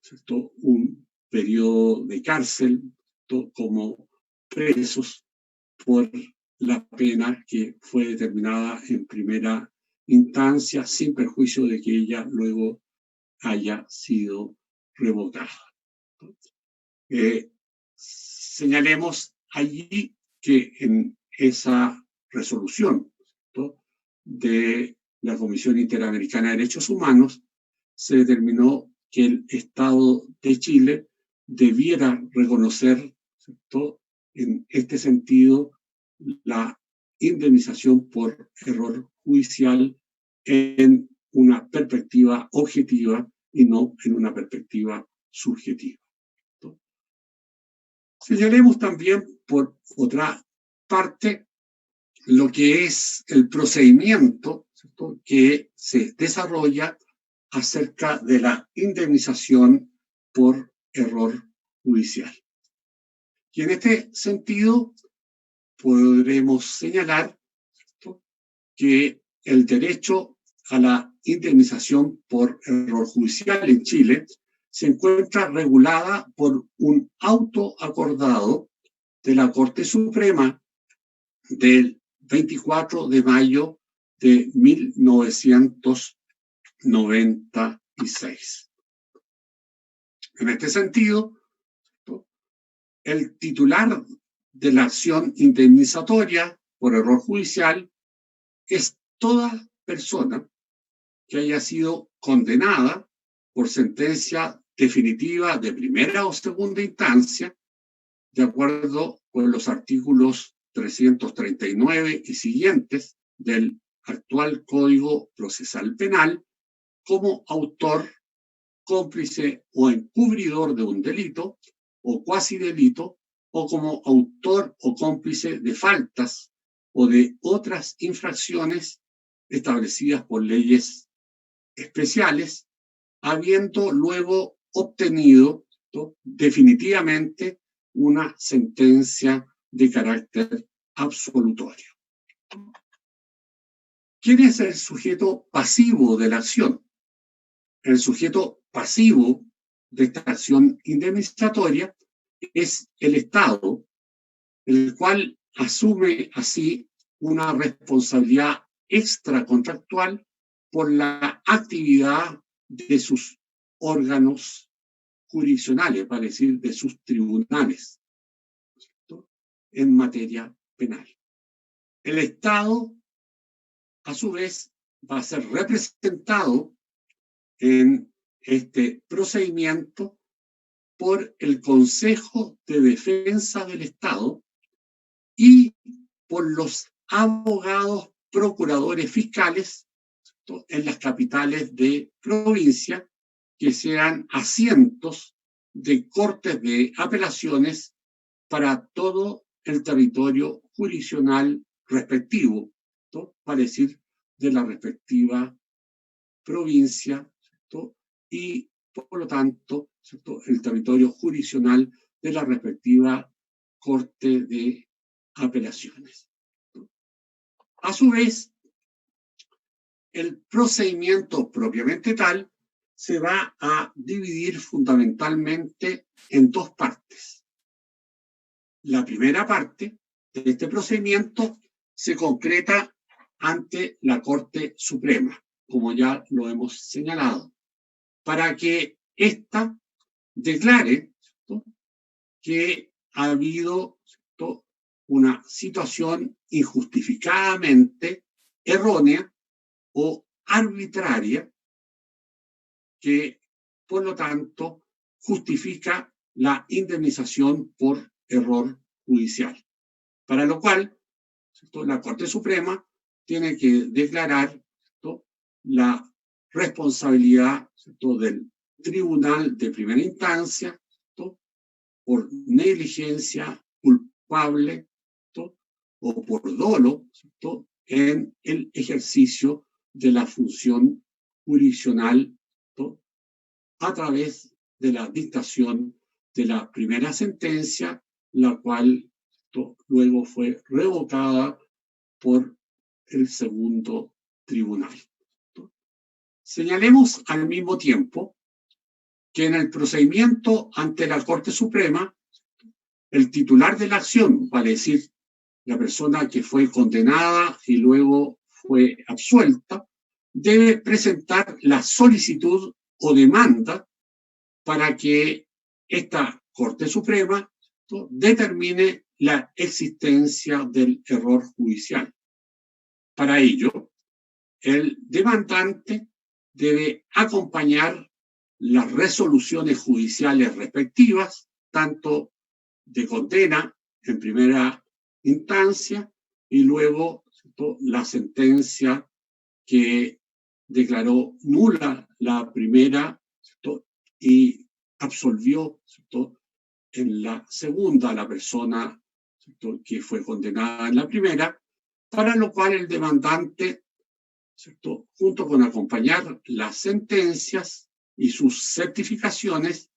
Speaker 1: ¿cierto?, un periodo de cárcel, ¿cierto?, como presos por la pena que fue determinada en primera instancia, sin perjuicio de que ella luego haya sido revocada. Señalemos allí que en esa resolución, ¿cierto?, de la Comisión Interamericana de Derechos Humanos se determinó que el Estado de Chile debiera reconocer, ¿cierto?, en este sentido la indemnización por error judicial en una perspectiva objetiva y no en una perspectiva subjetiva. Señalemos también, por otra parte, lo que es el procedimiento, ¿cierto?, que se desarrolla acerca de la indemnización por error judicial. Y en este sentido, podremos señalar, ¿cierto?, que el derecho a la indemnización por error judicial en Chile se encuentra regulada por un auto acordado de la Corte Suprema del 24 de mayo de 1996. En este sentido, el titular de la acción indemnizatoria por error judicial es toda persona que haya sido condenada por sentencia definitiva de primera o segunda instancia, de acuerdo con los artículos 339 y siguientes del actual Código Procesal Penal, como autor, cómplice o encubridor de un delito o cuasi delito, o como autor o cómplice de faltas o de otras infracciones establecidas por leyes especiales, habiendo luego obtenido, ¿no?, definitivamente una sentencia de carácter absolutorio. ¿Quién es el sujeto pasivo de la acción? El sujeto pasivo de esta acción indemnizatoria es el Estado, el cual asume así una responsabilidad extracontractual por la actividad de sus órganos jurisdiccionales, para decir, de sus tribunales, ¿cierto?, en materia penal. El Estado, a su vez, va a ser representado en este procedimiento por el Consejo de Defensa del Estado y por los abogados procuradores fiscales, ¿cierto?, en las capitales de provincia, que sean asientos de cortes de apelaciones para todo el territorio jurisdiccional respectivo, ¿cierto?, para decir, de la respectiva provincia, ¿cierto?, y por lo tanto, ¿cierto?, el territorio jurisdiccional de la respectiva corte de apelaciones. A su vez, el procedimiento propiamente tal se va a dividir fundamentalmente en dos partes. La primera parte de este procedimiento se concreta ante la Corte Suprema, como ya lo hemos señalado, para que ésta declare, ¿cierto?, que ha habido, ¿cierto?, una situación injustificadamente errónea o arbitraria que, por lo tanto, justifica la indemnización por error judicial. Para lo cual, ¿cierto?, la Corte Suprema tiene que declarar, ¿cierto?, la responsabilidad, ¿cierto?, del tribunal de primera instancia, ¿cierto?, por negligencia culpable, ¿cierto?, o por dolo, ¿cierto?, en el ejercicio de la función jurisdiccional, ¿no?, a través de la dictación de la primera sentencia, la cual, ¿no?, luego fue revocada por el segundo tribunal, ¿no? Señalemos al mismo tiempo que en el procedimiento ante la Corte Suprema, el titular de la acción, vale decir, la persona que fue condenada y luego fue absuelta, debe presentar la solicitud o demanda para que esta Corte Suprema, ¿no?, determine la existencia del error judicial. Para ello, el demandante debe acompañar las resoluciones judiciales respectivas, tanto de condena en primera instancia y luego, ¿cierto?, la sentencia que declaró nula la primera, ¿cierto?, y absolvió, ¿cierto?, en la segunda a la persona, ¿cierto?, que fue condenada en la primera, para lo cual el demandante, ¿cierto?, junto con acompañar las sentencias y sus certificaciones,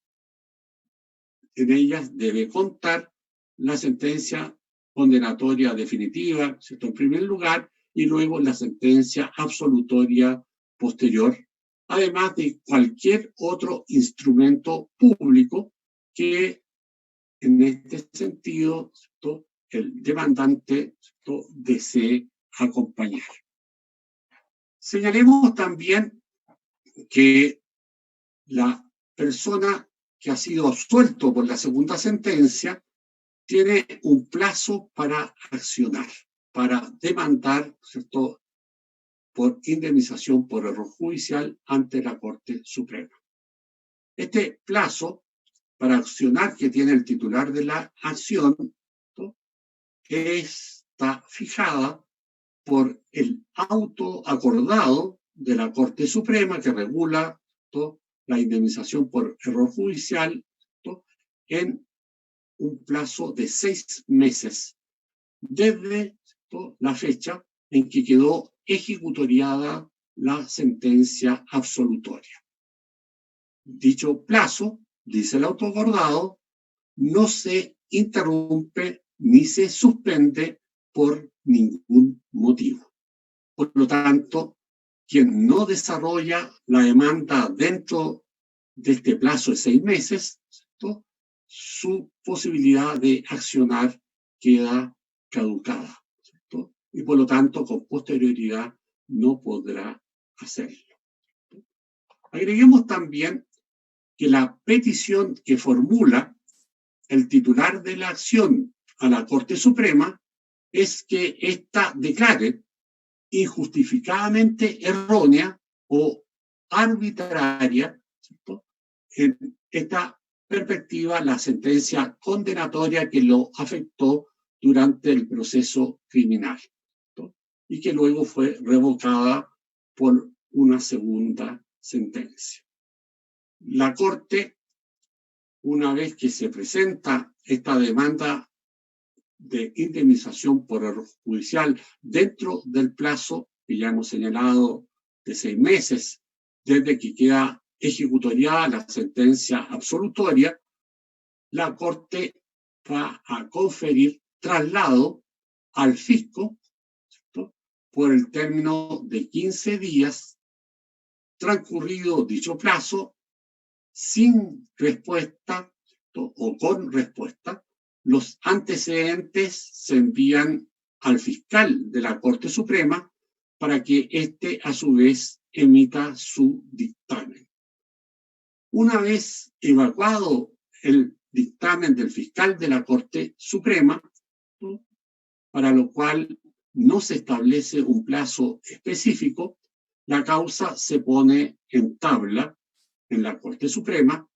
Speaker 1: en ellas debe contar la sentencia condenatoria definitiva, ¿cierto?, en primer lugar, y luego la sentencia absolutoria posterior, además de cualquier otro instrumento público que en este sentido, ¿cierto?, el demandante, ¿cierto?, desee acompañar. Señalemos también que la persona que ha sido absuelto por la segunda sentencia tiene un plazo para accionar, para demandar, ¿cierto?, por indemnización por error judicial ante la Corte Suprema. Este plazo para accionar que tiene el titular de la acción, ¿no?, está fijada por el auto acordado de la Corte Suprema que regula, ¿no?, la indemnización por error judicial, ¿no?, en un plazo de 6 meses desde, ¿no?, la fecha en que quedó ejecutoriada la sentencia absolutoria. Dicho plazo, dice el auto acordado, no se interrumpe ni se suspende por ningún motivo. Por lo tanto, quien no desarrolla la demanda dentro de este plazo de 6 meses, ¿cierto?, su posibilidad de accionar queda caducada, ¿cierto?, y por lo tanto, con posterioridad no podrá hacerlo. Agreguemos también que la petición que formula el titular de la acción a la Corte Suprema es que ésta declare injustificadamente errónea o arbitraria, ¿cierto?, en esta perspectiva la sentencia condenatoria que lo afectó durante el proceso criminal, ¿cierto?, y que luego fue revocada por una segunda sentencia. La Corte, una vez que se presenta esta demanda de indemnización por error judicial dentro del plazo que ya hemos señalado de 6 meses, desde que queda ejecutoriada la sentencia absolutoria, la Corte va a conferir traslado al fisco, ¿cierto?, por el término de 15 días, transcurrido dicho plazo, sin respuesta, ¿cierto?, o con respuesta. Los antecedentes se envían al fiscal de la Corte Suprema para que éste, a su vez, emita su dictamen. Una vez evacuado el dictamen del fiscal de la Corte Suprema, ¿no?, para lo cual no se establece un plazo específico, la causa se pone en tabla en la Corte Suprema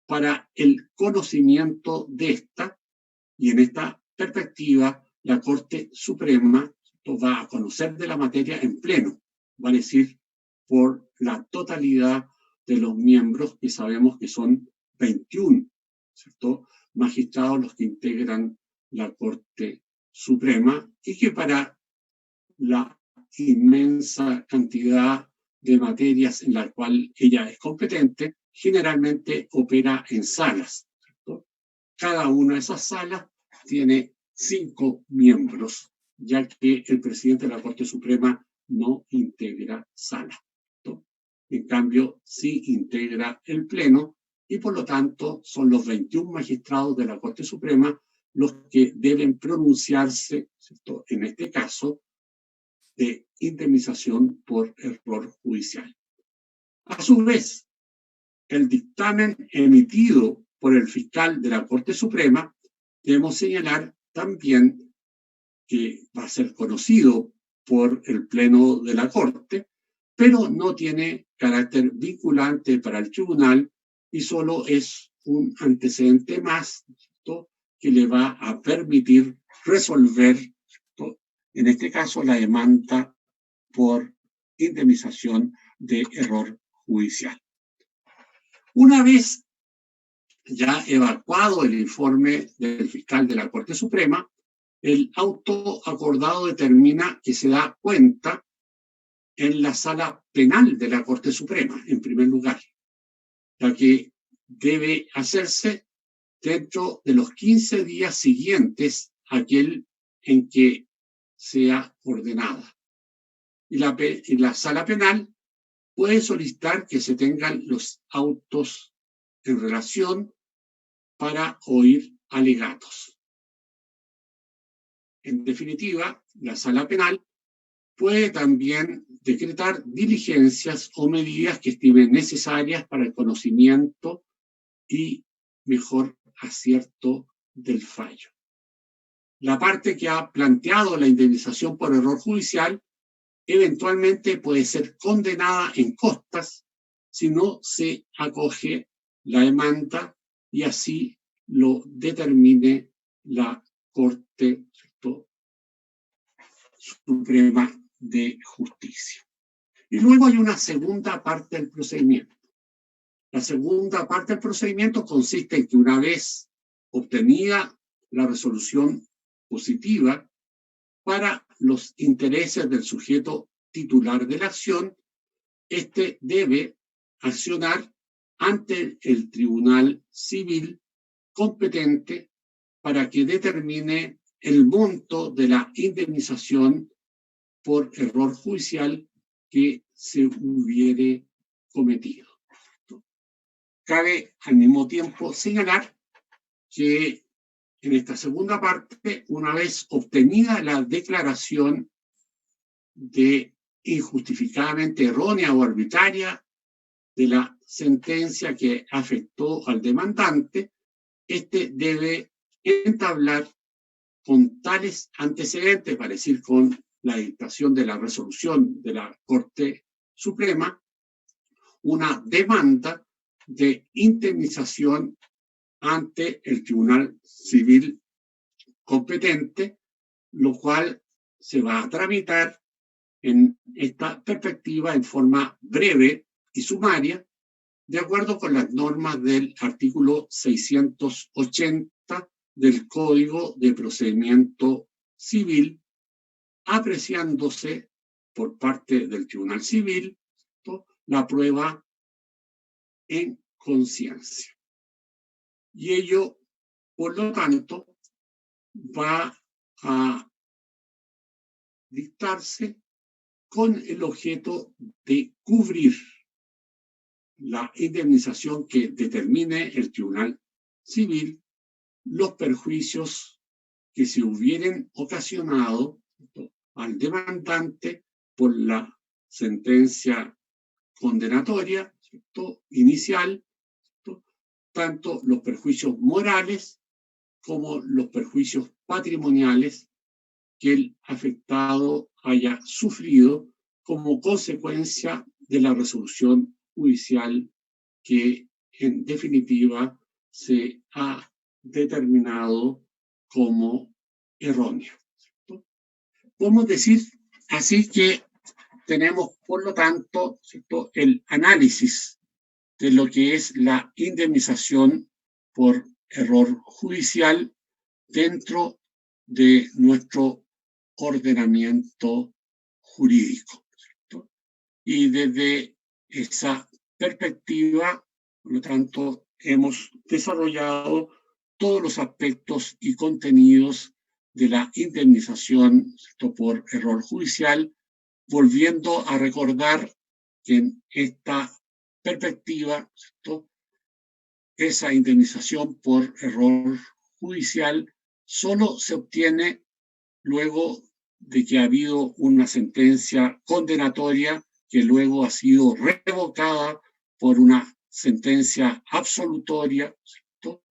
Speaker 1: para el conocimiento de esta, y en esta perspectiva la Corte Suprema va a conocer de la materia en pleno, va a decir por la totalidad de los miembros, que sabemos que son 21, ¿cierto?, magistrados los que integran la Corte Suprema, y que para la inmensa cantidad de materias en la cual ella es competente, generalmente opera en salas, ¿cierto? Cada una de esas salas tiene 5 miembros, ya que el presidente de la Corte Suprema no integra sala, ¿cierto? En cambio, sí integra el Pleno y por lo tanto son los 21 magistrados de la Corte Suprema los que deben pronunciarse, ¿cierto?, en este caso, de indemnización por error judicial. A su vez, el dictamen emitido por el fiscal de la Corte Suprema, debemos señalar también que va a ser conocido por el Pleno de la Corte, pero no tiene carácter vinculante para el tribunal y solo es un antecedente más, ¿cierto?, que le va a permitir resolver, ¿cierto?, en este caso la demanda por indemnización de error judicial. Una vez ya evacuado el informe del fiscal de la Corte Suprema, el auto acordado determina que se da cuenta en la sala penal de la Corte Suprema, en primer lugar, la que debe hacerse dentro de los 15 días siguientes a aquel en que sea ordenada. Y la sala penal puede solicitar que se tengan los autos en relación para oír alegatos. En definitiva, la sala penal puede también decretar diligencias o medidas que estimen necesarias para el conocimiento y mejor acierto del fallo. La parte que ha planteado la indemnización por error judicial eventualmente puede ser condenada en costas si no se acoge la demanda y así lo determine la Corte, ¿cierto?, Suprema de Justicia. Y luego hay una segunda parte del procedimiento. La segunda parte del procedimiento consiste en que una vez obtenida la resolución positiva para los intereses del sujeto titular de la acción, éste debe accionar ante el tribunal civil competente para que determine el monto de la indemnización por error judicial que se hubiere cometido. Cabe al mismo tiempo señalar que en esta segunda parte, una vez obtenida la declaración de injustificadamente errónea o arbitraria de la sentencia que afectó al demandante, éste debe entablar con tales antecedentes, para decir con la dictación de la resolución de la Corte Suprema, una demanda de indemnización ante el Tribunal Civil competente, lo cual se va a tramitar en esta perspectiva en forma breve y sumaria, de acuerdo con las normas del artículo 680 del Código de Procedimiento Civil, apreciándose por parte del Tribunal Civil, ¿no?, la prueba en conciencia. Y ello, por lo tanto, va a dictarse con el objeto de cubrir la indemnización que determine el Tribunal Civil, los perjuicios que se hubieran ocasionado al demandante por la sentencia condenatoria, ¿cierto?, inicial, ¿cierto?, tanto los perjuicios morales como los perjuicios patrimoniales que el afectado haya sufrido como consecuencia de la resolución judicial que en definitiva se ha determinado como errónea, ¿cierto? Podemos decir así que tenemos, por lo tanto, ¿cierto?, el análisis de lo que es la indemnización por error judicial dentro de nuestro ordenamiento jurídico, ¿cierto? Y desde esa perspectiva, por lo tanto, hemos desarrollado todos los aspectos y contenidos de la indemnización, ¿cierto?, por error judicial, volviendo a recordar que en esta perspectiva, ¿cierto?, esa indemnización por error judicial solo se obtiene luego de que ha habido una sentencia condenatoria que luego ha sido revocada por una sentencia absolutoria, ¿cierto?,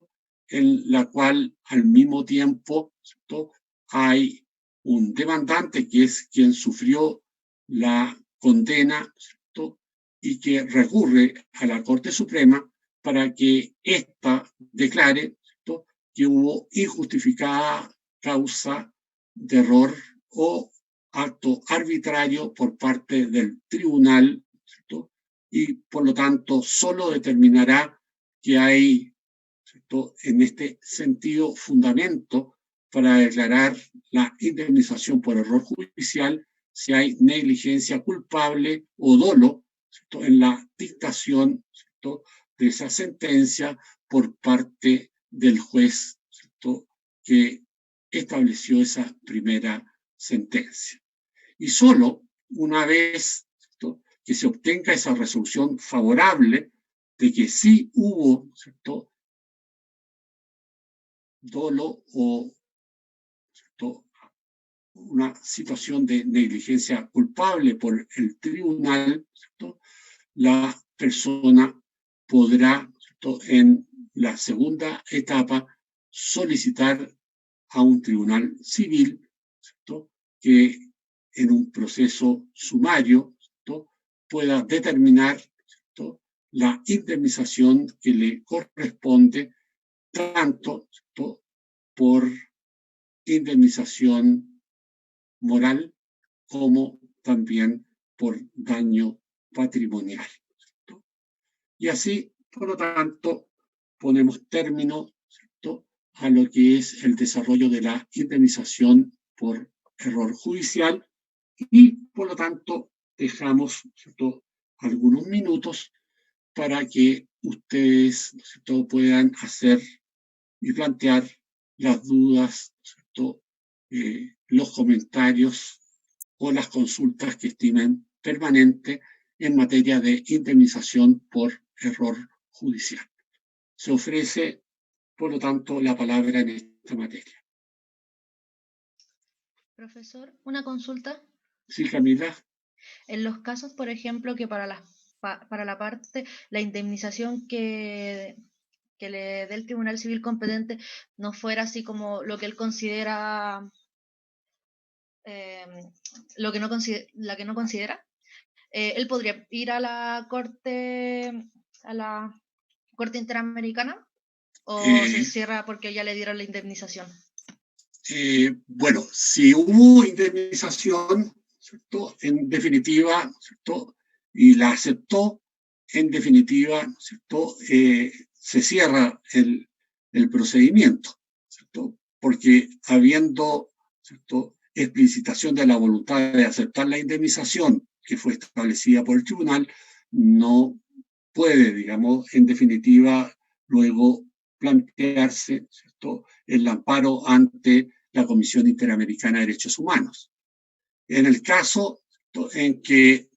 Speaker 1: en la cual al mismo tiempo, ¿cierto?, hay un demandante que es quien sufrió la condena, ¿cierto?, y que recurre a la Corte Suprema para que ésta declare, ¿cierto?, que hubo injustificada causa de error o acto arbitrario por parte del tribunal, ¿cierto?, y por lo tanto solo determinará que hay, ¿cierto?, en este sentido fundamento para declarar la indemnización por error judicial si hay negligencia culpable o dolo, ¿cierto?, en la dictación, ¿cierto?, de esa sentencia por parte del juez, ¿cierto?, que estableció esa primera sentencia. Y solo una vez, ¿cierto?, que se obtenga esa resolución favorable de que sí hubo, ¿cierto?, dolo o, ¿cierto?, una situación de negligencia culpable por el tribunal, ¿cierto?, la persona podrá, ¿cierto?, en la segunda etapa solicitar a un tribunal civil, ¿cierto?, que en un proceso sumario, ¿cierto?, pueda determinar, ¿cierto?, la indemnización que le corresponde tanto, ¿cierto?, por indemnización moral como también por daño patrimonial, ¿cierto? Y así, por lo tanto, ponemos término, ¿cierto?, a lo que es el desarrollo de la indemnización por error judicial y, por lo tanto, dejamos, ¿cierto?, algunos minutos para que ustedes, ¿cierto?, puedan hacer y plantear las dudas, ¿cierto?, los comentarios o las consultas que estimen permanente en materia de indemnización por error judicial. Se ofrece, por lo tanto, la palabra en esta materia.
Speaker 4: Profesor, una consulta.
Speaker 1: Sí, Camila.
Speaker 4: En los casos, por ejemplo, que para la parte, la indemnización que le dé el Tribunal Civil competente no fuera así como lo que él considera, la que no considera, él podría ir a la Corte Interamericana, o se cierra porque ya le dieron la indemnización.
Speaker 1: Bueno, si hubo indemnización, ¿cierto?, en definitiva, ¿cierto?, y la aceptó, en definitiva, ¿cierto?, se cierra el procedimiento, ¿cierto?, porque habiendo, ¿cierto?, explicitación de la voluntad de aceptar la indemnización que fue establecida por el tribunal, no puede, digamos, en definitiva, luego plantearse, ¿cierto?, el amparo ante la Comisión Interamericana de Derechos Humanos. En el caso, ¿cierto?, en que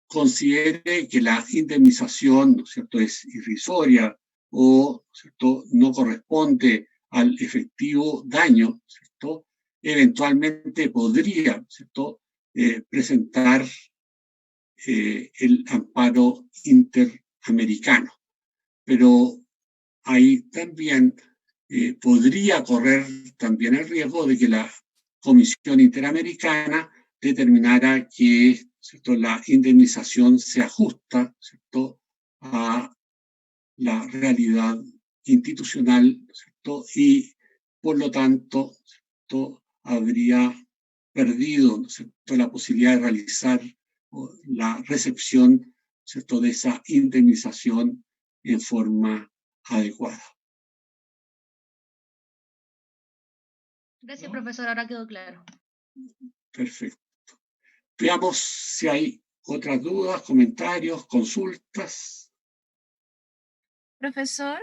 Speaker 1: considere que la indemnización, ¿no es cierto?, es irrisoria o, ¿cierto?, no corresponde al efectivo daño, ¿cierto?, eventualmente podría, ¿cierto?, presentar el amparo interamericano. Pero ahí también podría correr también el riesgo de que la Comisión Interamericana determinara que, ¿cierto?, la indemnización se ajusta, ¿cierto?, a la realidad institucional, ¿cierto?, y por lo tanto, ¿cierto?, habría perdido, ¿cierto?, la posibilidad de realizar la recepción, ¿cierto?, de esa indemnización en forma adecuada.
Speaker 4: Gracias, profesor, ahora quedó claro.
Speaker 1: Perfecto. Veamos si hay otras dudas, comentarios, consultas.
Speaker 2: Profesor,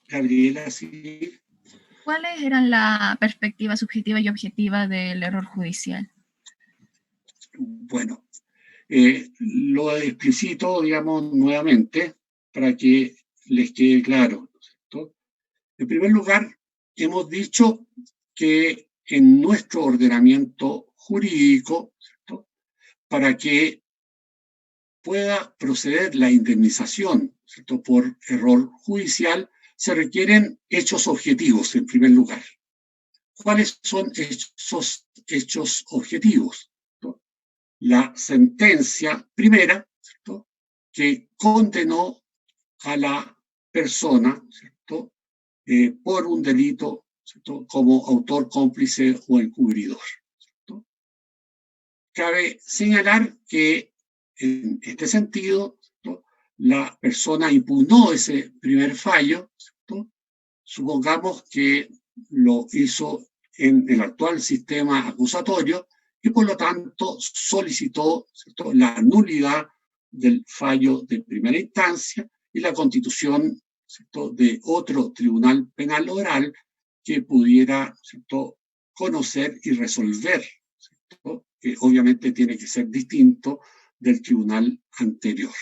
Speaker 1: Gabriela, sí.
Speaker 2: ¿cuáles eran la perspectiva subjetiva y objetiva del error judicial?
Speaker 1: Bueno, lo explicito, digamos, nuevamente para que les quede claro, ¿cierto? En primer lugar, hemos dicho que en nuestro ordenamiento jurídico, ¿cierto?, para que pueda proceder la indemnización, ¿cierto?, por error judicial, se requieren hechos objetivos, en primer lugar. ¿Cuáles son esos hechos objetivos? ¿Cierto? La sentencia primera, ¿cierto?, que condenó a la persona, ¿cierto?, por un delito, ¿cierto?, como autor, cómplice o encubridor, ¿cierto? Cabe señalar que en este sentido, ¿cierto?, la persona impugnó ese primer fallo, ¿cierto? Supongamos que lo hizo en el actual sistema acusatorio y por lo tanto solicitó, ¿cierto?, la nulidad del fallo de primera instancia y la constitución, ¿cierto?, de otro tribunal penal oral que pudiera, ¿cierto?, conocer y resolver, ¿cierto?, que obviamente tiene que ser distinto del tribunal anterior.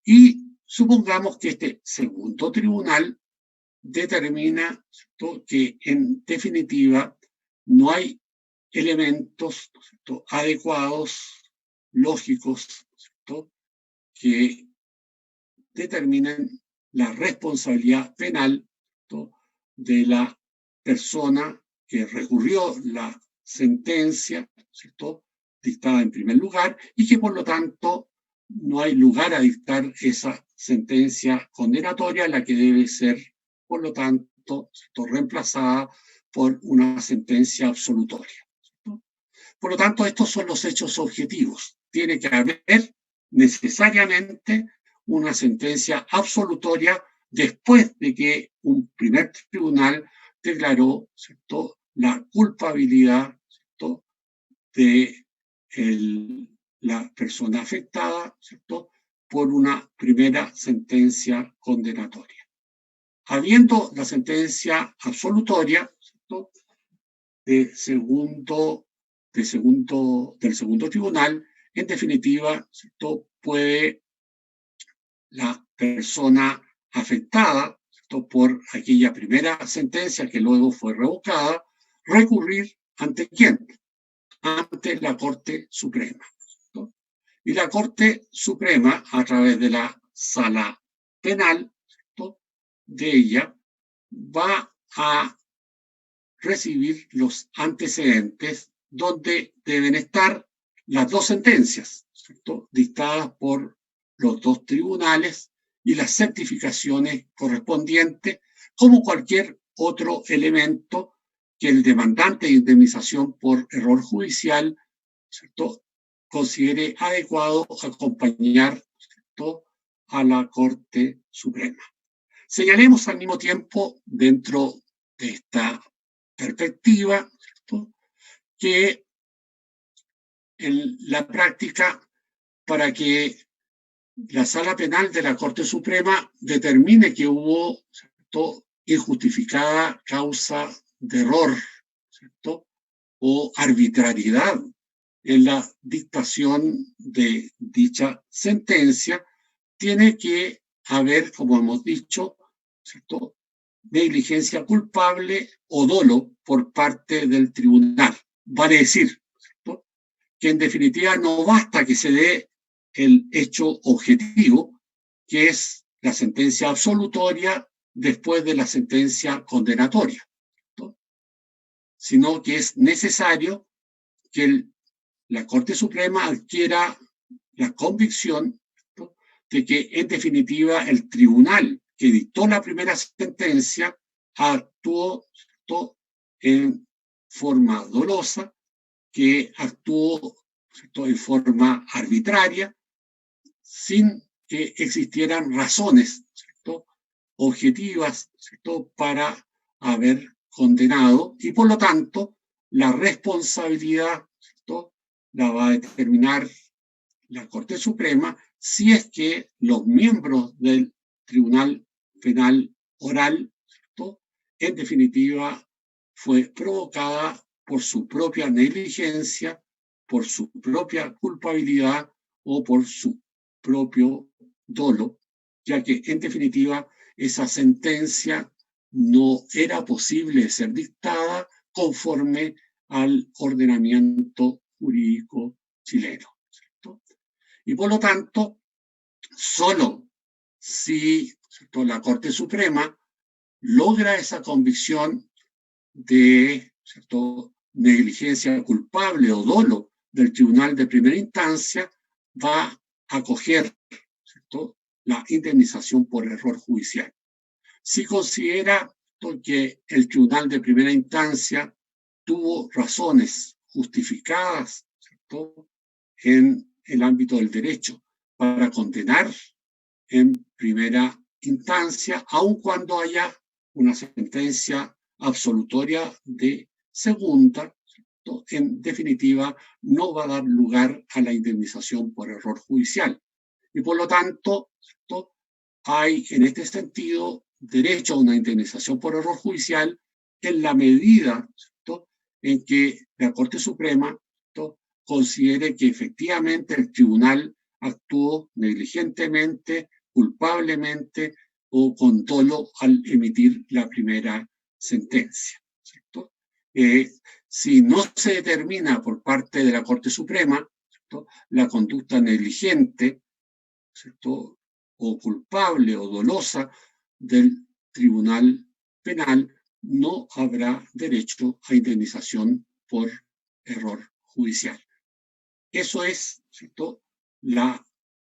Speaker 1: Y supongamos que este segundo tribunal determina, ¿cierto?, que en definitiva no hay elementos, ¿cierto?, adecuados, lógicos, ¿cierto?, que determinen la responsabilidad penal, ¿cierto?, de la persona que recurrió la sentencia, ¿cierto?, dictada en primer lugar, y que por lo tanto no hay lugar a dictar esa sentencia condenatoria, la que debe ser, por lo tanto, ¿cierto?, reemplazada por una sentencia absolutoria, ¿cierto? Por lo tanto, estos son los hechos objetivos. Tiene que haber necesariamente una sentencia absolutoria después de que un primer tribunal declaró, ¿cierto?, la culpabilidad, ¿cierto?, de la persona afectada, ¿cierto?, por una primera sentencia condenatoria. Habiendo la sentencia absolutoria, ¿cierto?, del segundo tribunal, en definitiva, ¿cierto?, puede la persona afectada, ¿cierto?, por aquella primera sentencia que luego fue revocada, recurrir ¿ante quién? Ante la Corte Suprema, ¿cierto? Y la Corte Suprema, a través de la sala penal, ¿cierto?, de ella, va a recibir los antecedentes donde deben estar las dos sentencias, ¿cierto?, dictadas por los dos tribunales y las certificaciones correspondientes, como cualquier otro elemento que el demandante de indemnización por error judicial, ¿cierto?, considere adecuado acompañar, ¿cierto?, a la Corte Suprema. Señalemos al mismo tiempo, dentro de esta perspectiva, ¿cierto?, que en la práctica, para que la Sala Penal de la Corte Suprema determine que hubo, ¿cierto?, injustificada causa de error, ¿cierto?, o arbitrariedad en la dictación de dicha sentencia, tiene que haber, como hemos dicho, ¿cierto?, negligencia culpable o dolo por parte del tribunal. Vale decir, ¿cierto?, que en definitiva no basta que se dé el hecho objetivo, que es la sentencia absolutoria después de la sentencia condenatoria, ¿cierto?, sino que es necesario que la Corte Suprema adquiera la convicción, ¿cierto?, de que en definitiva el tribunal que dictó la primera sentencia actuó, ¿cierto?, en forma dolosa, que actuó, ¿cierto?, en forma arbitraria, sin que existieran razones, ¿cierto?, objetivas, ¿cierto?, para haber condenado, y por lo tanto la responsabilidad, ¿cierto?, la va a determinar la Corte Suprema si es que los miembros del Tribunal Penal Oral, ¿cierto?, en definitiva, fue provocada por su propia negligencia, por su propia culpabilidad o por su propio dolo, ya que en definitiva esa sentencia no era posible ser dictada conforme al ordenamiento jurídico chileno, ¿cierto? Y por lo tanto, solo si, ¿cierto?, la Corte Suprema logra esa convicción de, ¿cierto?, negligencia culpable o dolo del Tribunal de Primera Instancia, va a acoger, ¿cierto?, la indemnización por error judicial. Si considera que el Tribunal de Primera Instancia tuvo razones justificadas, ¿cierto?, en el ámbito del derecho para condenar en primera instancia, aun cuando haya una sentencia absolutoria de segunda, ¿cierto?, en definitiva no va a dar lugar a la indemnización por error judicial. Y por lo tanto, ¿cierto?, hay en este sentido derecho a una indemnización por error judicial en la medida, ¿cierto?, en que la Corte Suprema, ¿cierto?, considere que efectivamente el tribunal actuó negligentemente, culpablemente o con dolo al emitir la primera sentencia, ¿cierto? Si no se determina por parte de la Corte Suprema, ¿cierto?, la conducta negligente, ¿cierto?, o culpable o dolosa del Tribunal Penal, no habrá derecho a indemnización por error judicial. Eso es, ¿cierto?, la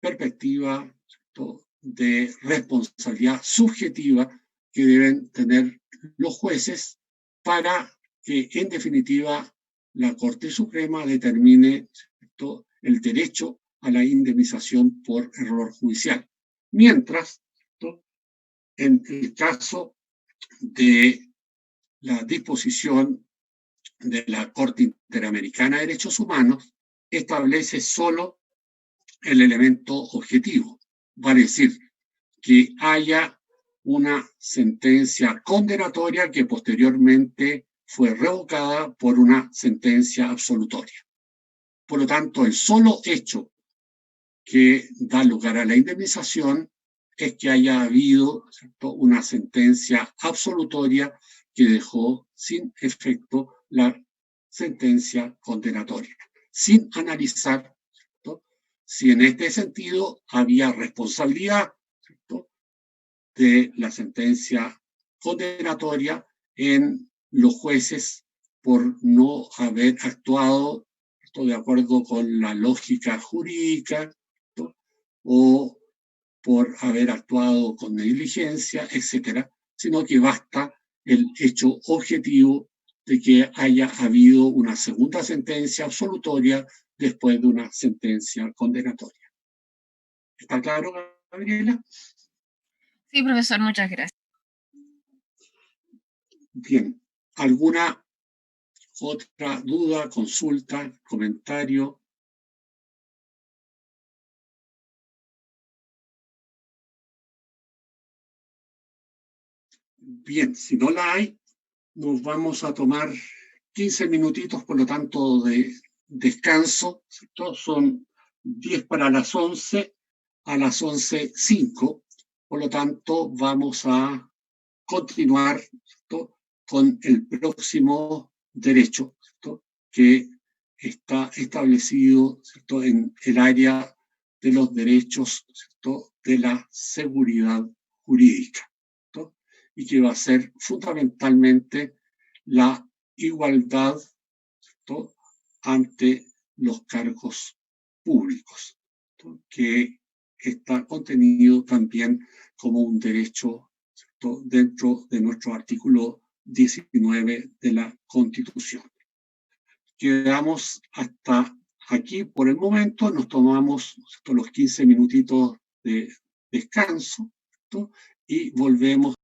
Speaker 1: perspectiva, ¿cierto?, de responsabilidad subjetiva que deben tener los jueces para que, en definitiva, la Corte Suprema determine, ¿cierto?, el derecho a la indemnización por error judicial. Mientras, ¿cierto?, en el caso de la disposición de la Corte Interamericana de Derechos Humanos, establece solo el elemento objetivo, vale decir, que haya una sentencia condenatoria que posteriormente fue revocada por una sentencia absolutoria. Por lo tanto, el solo hecho que da lugar a la indemnización es que haya habido, ¿cierto?, una sentencia absolutoria que dejó sin efecto la sentencia condenatoria, sin analizar, ¿cierto?, si en este sentido había responsabilidad, ¿cierto?, de la sentencia condenatoria en los jueces por no haber actuado, ¿cierto?, de acuerdo con la lógica jurídica, ¿cierto?, o por haber actuado con negligencia, etcétera, sino que basta el hecho objetivo de que haya habido una segunda sentencia absolutoria después de una sentencia condenatoria. ¿Está claro, Gabriela?
Speaker 2: Sí, profesor, muchas gracias.
Speaker 1: Bien, ¿alguna otra duda, consulta, comentario? Bien, si no la hay, nos vamos a tomar 15 minutitos, por lo tanto, de descanso, ¿cierto? Son 10 para las 11, a las 11:05, por lo tanto, vamos a continuar, ¿cierto?, con el próximo derecho, ¿cierto?, que está establecido, ¿cierto?, en el área de los derechos, ¿cierto?, de la seguridad jurídica, ¿cierto?, y que va a ser fundamentalmente la igualdad, ¿cierto?, ante los cargos públicos, ¿cierto?, que está contenido también como un derecho, ¿cierto?, dentro de nuestro artículo 19 de la Constitución. Quedamos hasta aquí por el momento, nos tomamos, ¿cierto?, los 15 minutitos de descanso, ¿cierto?, y volvemos